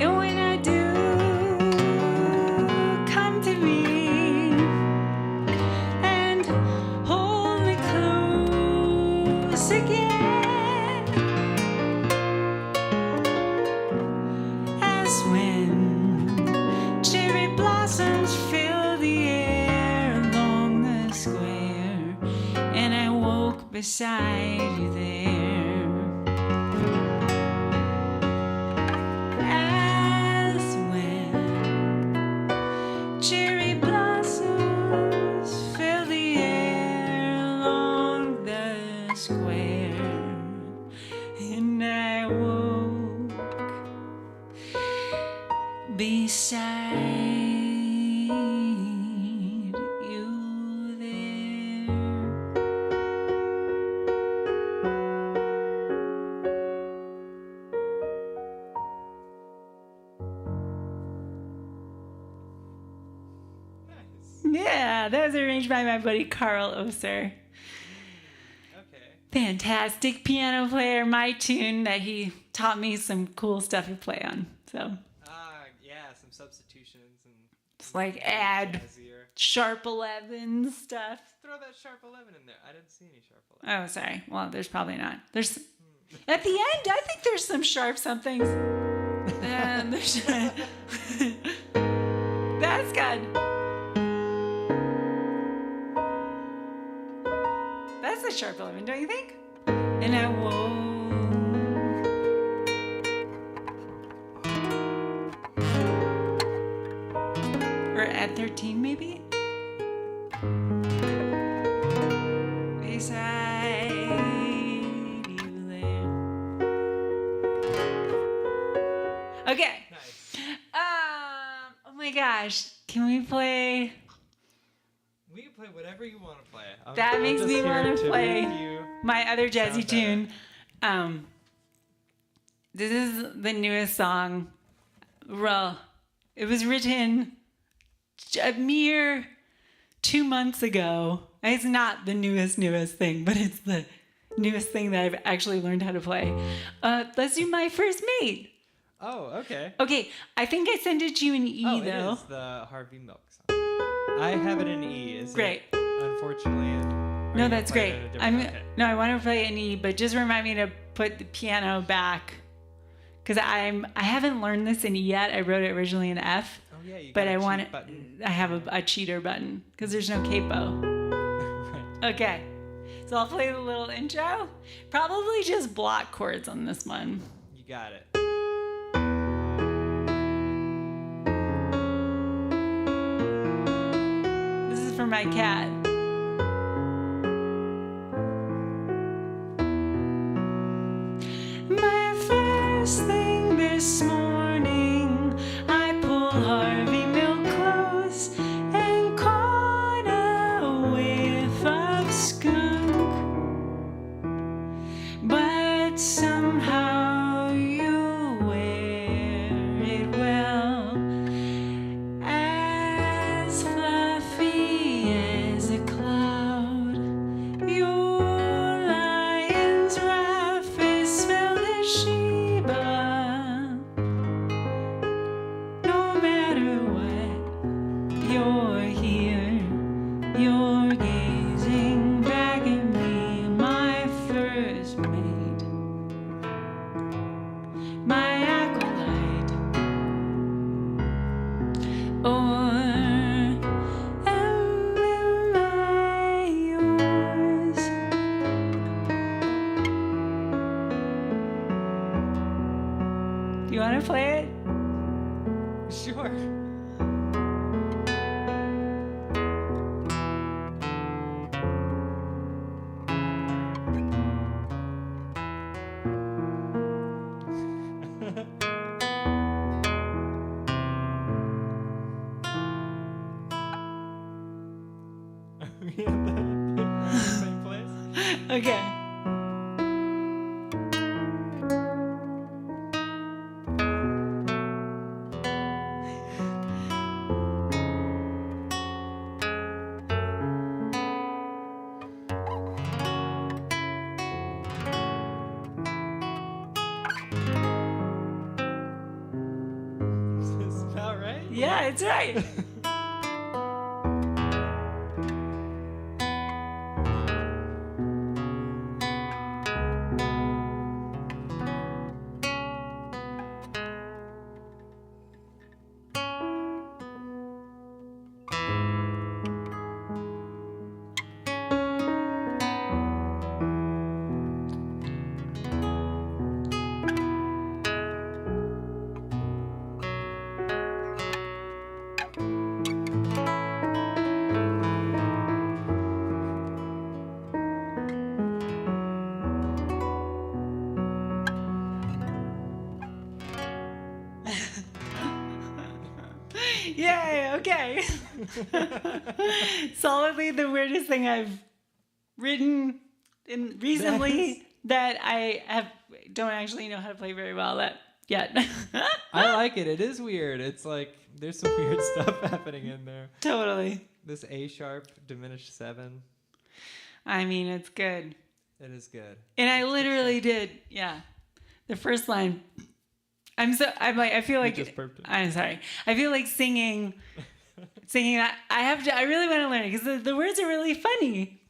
And when I do come to me and hold me close again, as when cherry blossoms fill the air along the square, and I woke beside you there. As when cherry blossoms fill the air along the square, and I woke beside you there. Yeah, that was arranged by my buddy Carl Oser. Okay. Fantastic piano player, my tune that he taught me some cool stuff to play on. So Yeah, some substitutions and it's like add jazzier. sharp 11 stuff. Throw that sharp 11 in there. I didn't see any sharp 11. Oh, sorry. Well, there's probably not. There's at the end. I think there's some sharp somethings. There's that's good. That's a sharp 11, don't you think? And I whoa. Or at 13 maybe? Beside you there. gosh, can we play? We can play whatever you want to play. That makes me want to play my other jazzy sound tune. This is the newest song. Well, it was written a mere 2 months ago. It's not the newest thing, but it's the newest thing that I've actually learned how to play. Let's do My First Mate. Oh, okay. Okay, I think I sent it to you in E, Oh, though. it is the Harvey Milk song. I have it in E. Is Great. It, unfortunately. No, that's great. Okay. No, I want to play in E, but just remind me to put the piano back. Because I haven't learned this in E yet. I wrote it originally in F. Oh, yeah, you but got I a want cheat it. button. I have a cheater button because there's no capo. Right. Okay, so I'll play the little intro. Probably just block chords on this one. You got it. This is for my cat. My first thing this morning, I pulled Harvey Milk close and caught a whiff of skunk. But somehow you wear it well, as fluffy as a cloud. Your lion's rough as smell as Sheba. No matter what, you're here. You're gazing back at me, my first mate, my acolyte. Or am I yours? Do you want to play it? Sure. Are we at the same place? Okay. Is this about right? Yeah, it's right. Yay, okay. Solidly the weirdest thing I've written in recently that I don't actually know how to play very well yet. I like it. It is weird. It's like there's some weird stuff happening in there. Totally. This A sharp diminished 7. I mean, it's good. It is good. And I literally did, yeah. The first line. I feel like just burped it. I'm sorry. I feel like singing that. I really want to learn it because the words are really funny.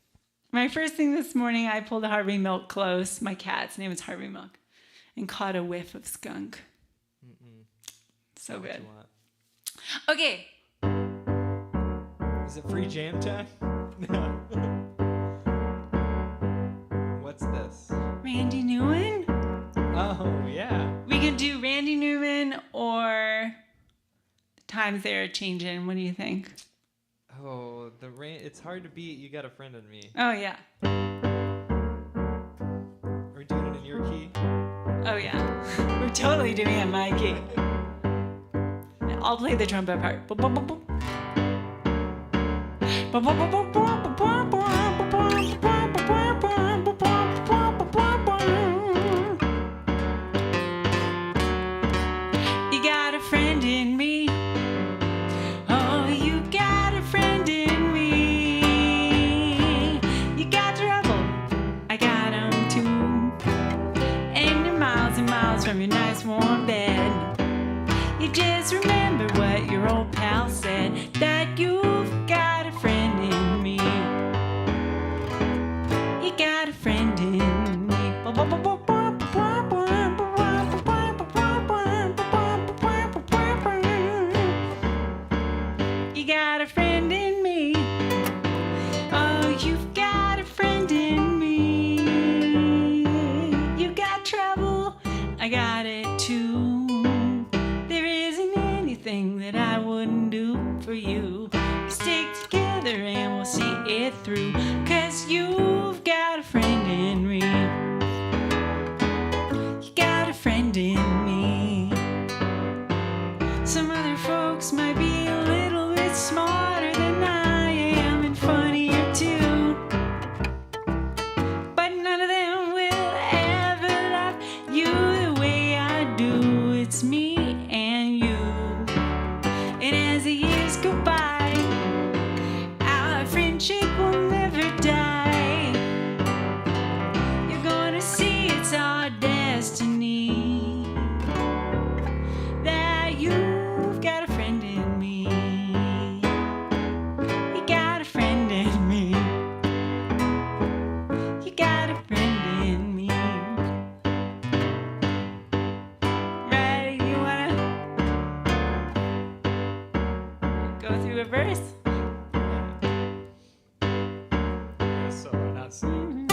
My first thing this morning, I pulled Harvey Milk close. My cat's name is Harvey Milk, and caught a whiff of skunk. So What good. you want. Okay. Is it free jam time? No. What's this? Randy Newman. Oh, yeah. We could do Randy Newman or The Times They Are Changing. What do you think? Oh, it's hard to beat. You Got a Friend in Me. Oh, yeah. Are we doing it in your key? Oh, yeah. We're totally doing it in my key. I'll play the trumpet part. You got a friend in me. Oh, you got a friend in me. You got trouble, I got 'em too. And you're miles and miles from your nice warm bed. You just remember what your old pal said, that you've got a friend in me. You got a friend in me. You got a friend in me. Oh, you've got a friend in me. You got trouble, I got it too. There isn't anything that I wouldn't do for you. Stick together and we'll see it through. 'Cause you've got a friend in me. You got a friend in me. Some other folks might be a little bit smarter than I am and funnier too. But none of them will ever love you the way I do. It's me and you. And as the years go by, our friendship will never die. You're gonna see it's our destiny, that you've got a friend in me. You got a friend in me. You got a friend in me. Ready? You wanna go through a verse? Solo, not sing.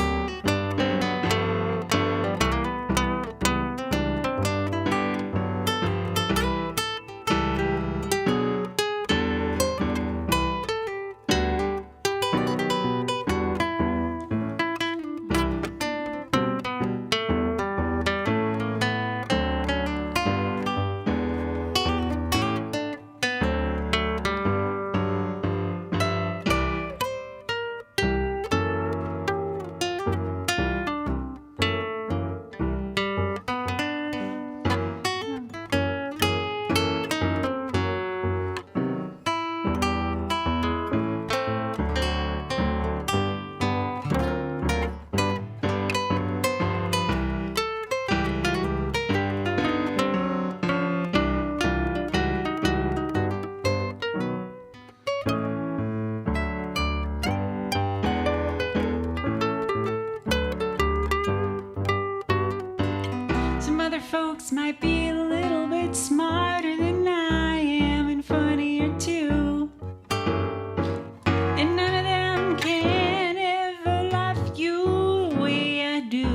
Some other folks might be a little bit smarter than I am and funnier too. And none of them can ever love you the way I do.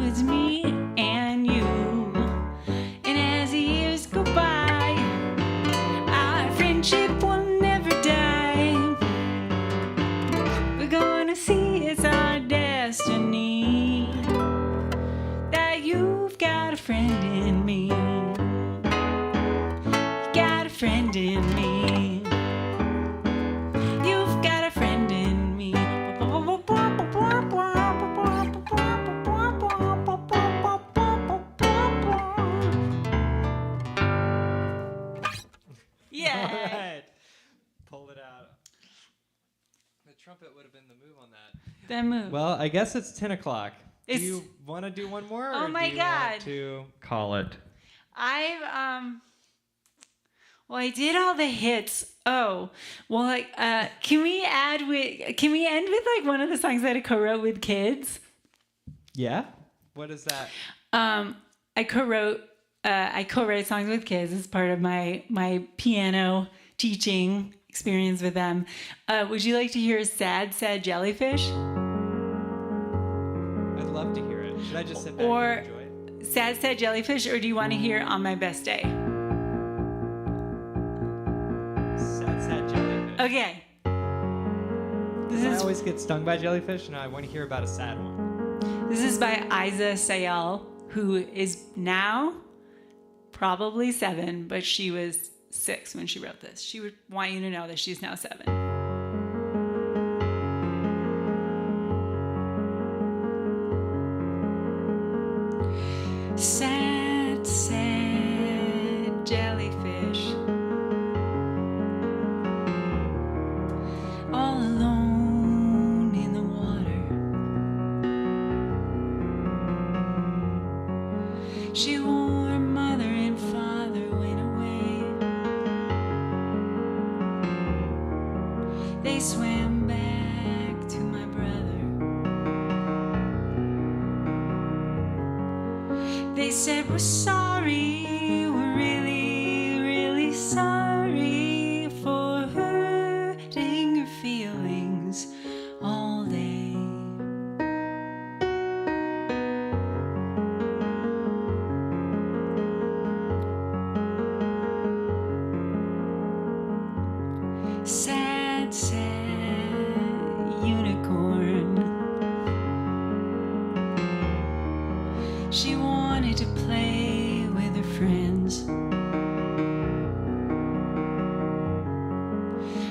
It's me and you. And as the years go by, our friendship will never die. We're gonna see it's our destiny, that you've got a friend in me. You got a friend in me. You've got a friend in me. Yeah. All right. Pull it out. The trumpet would have been the move on that. That move. Well, I guess it's 10 o'clock. It's- Do you want to do one more? Oh or my do you God. Want to call it? Well, I did all the hits. Oh, well, like, can we end with like one of the songs that I co-wrote with kids? Yeah. What is that? I co-write songs with kids as part of my piano teaching experience with them. Would you like to hear "Sad, Sad Jellyfish"? I'd love to hear it. Should I just sit back Or and enjoy it? "Sad, Sad Jellyfish," or do you want to hear "On My Best Day"? Sad, sad jellyfish. Okay. I always get stung by jellyfish, and I want to hear about a sad one. This is by Isa Sayal, who is now probably 7, but she was 6 when she wrote this. She would want you to know that she's now 7. Sad, sad jellyfish, all alone in the water. She wore her mother and father went away. They swam back to my brother. They said, we're sorry, we're really, really sorry for hurting your feelings all day. Sad, sad unicorn. She wanted to play with her friends.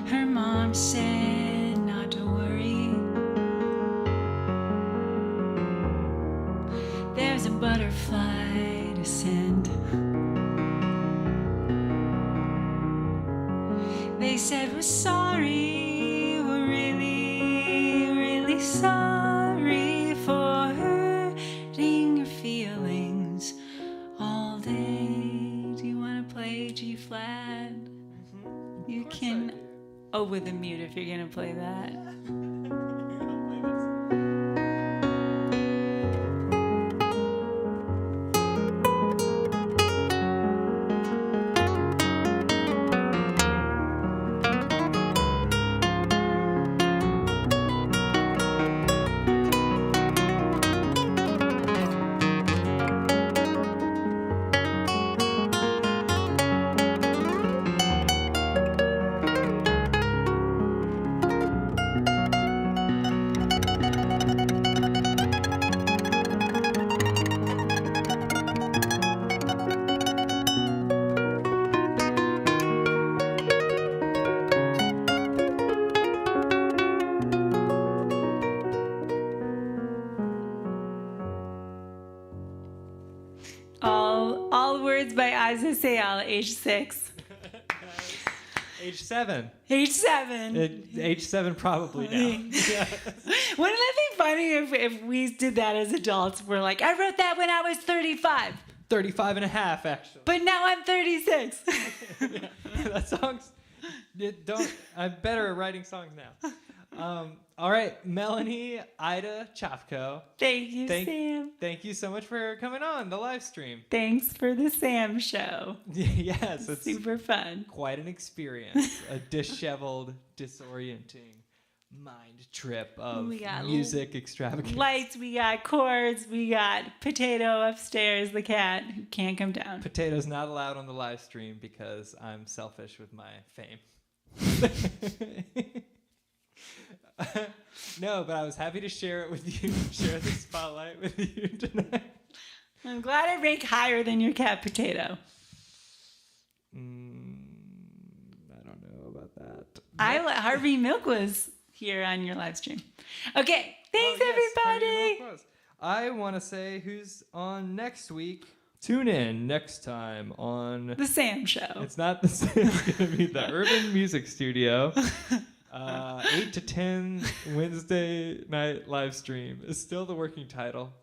Her mom said not to worry. There's a butterfly to send. They said, we're sorry, we're really, really sorry for hurting your feelings all day. Do you want to play G flat? Mm-hmm. You can. Oh, with a mute if you're going to play that. All words by Isa Sayal, age 6. Age 7. Age 7. Age 7 probably now. Yes. Wouldn't it be funny if we did that as adults? We're like, I wrote that when I was 35. 35 and a half, actually. But now I'm 36. Yeah, that song's... I'm better at writing songs now. All right, Melanie, Ida, Chopko. Thank you, Sam. Thank you so much for coming on the live stream. Thanks for the Sam show. Yes, it's super fun. Quite an experience. A disheveled, disorienting mind trip of music extravagance. Lights, we got chords, we got Potato upstairs, the cat who can't come down. Potato's not allowed on the live stream because I'm selfish with my fame. No, but I was happy to share it with you, share the spotlight with you tonight. I'm glad I rank higher than your cat Potato. I don't know about that. Harvey Milk was here on your live stream. Okay, thanks everybody. I want to say who's on next week. Tune in next time on The Sam Show. It's not the Sam. It's going to be the Irvin Music Studio. 8 to 10 Wednesday night live stream is still the working title.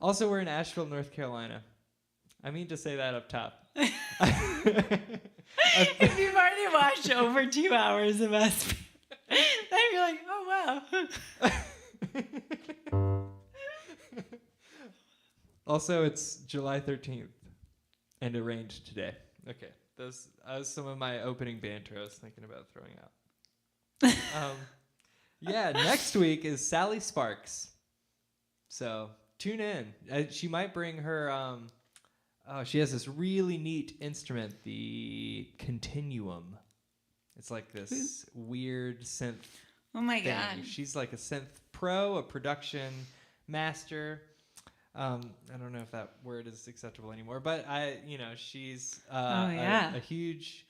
Also, we're in Asheville, North Carolina. I mean to say that up top. If you've already watched over 2 hours of us, then you're like, oh, wow. Also, it's July 13th, and it rained today. Okay, those was some of my opening banter I was thinking about throwing out. Yeah, next week is Sally Sparks. So tune in. She might bring her. She has this really neat instrument, the Continuum. It's like this weird synth. Oh my god! She's like a synth pro, a production master. I don't know if that word is acceptable anymore, but she's a huge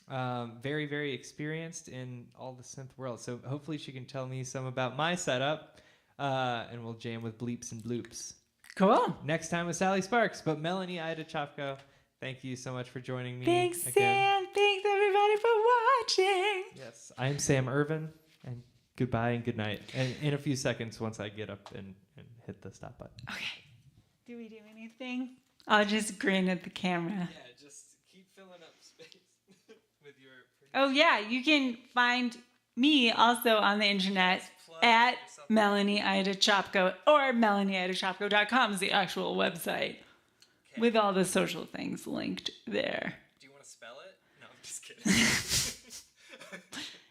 very, very experienced in all the synth world. So hopefully she can tell me some about my setup, and we'll jam with bleeps and bloops. Cool. Next time with Sally Sparks. But Melanie, Ida Chopko, thank you so much for joining me. Thanks, again. Sam. Thanks, everybody, for watching. Yes, I am Sam Irvin, and goodbye and good night. And in a few seconds, once I get up and hit the stop button. Okay. Do we do anything? I'll just grin at the camera. Yeah, just keep filling up space with your... Oh, yeah. You can find me also on the internet at Melanie Ida Chopko, or MelanieIdaChopko.com is the actual website with all the social things linked there. Do you want to spell it? No, I'm just kidding.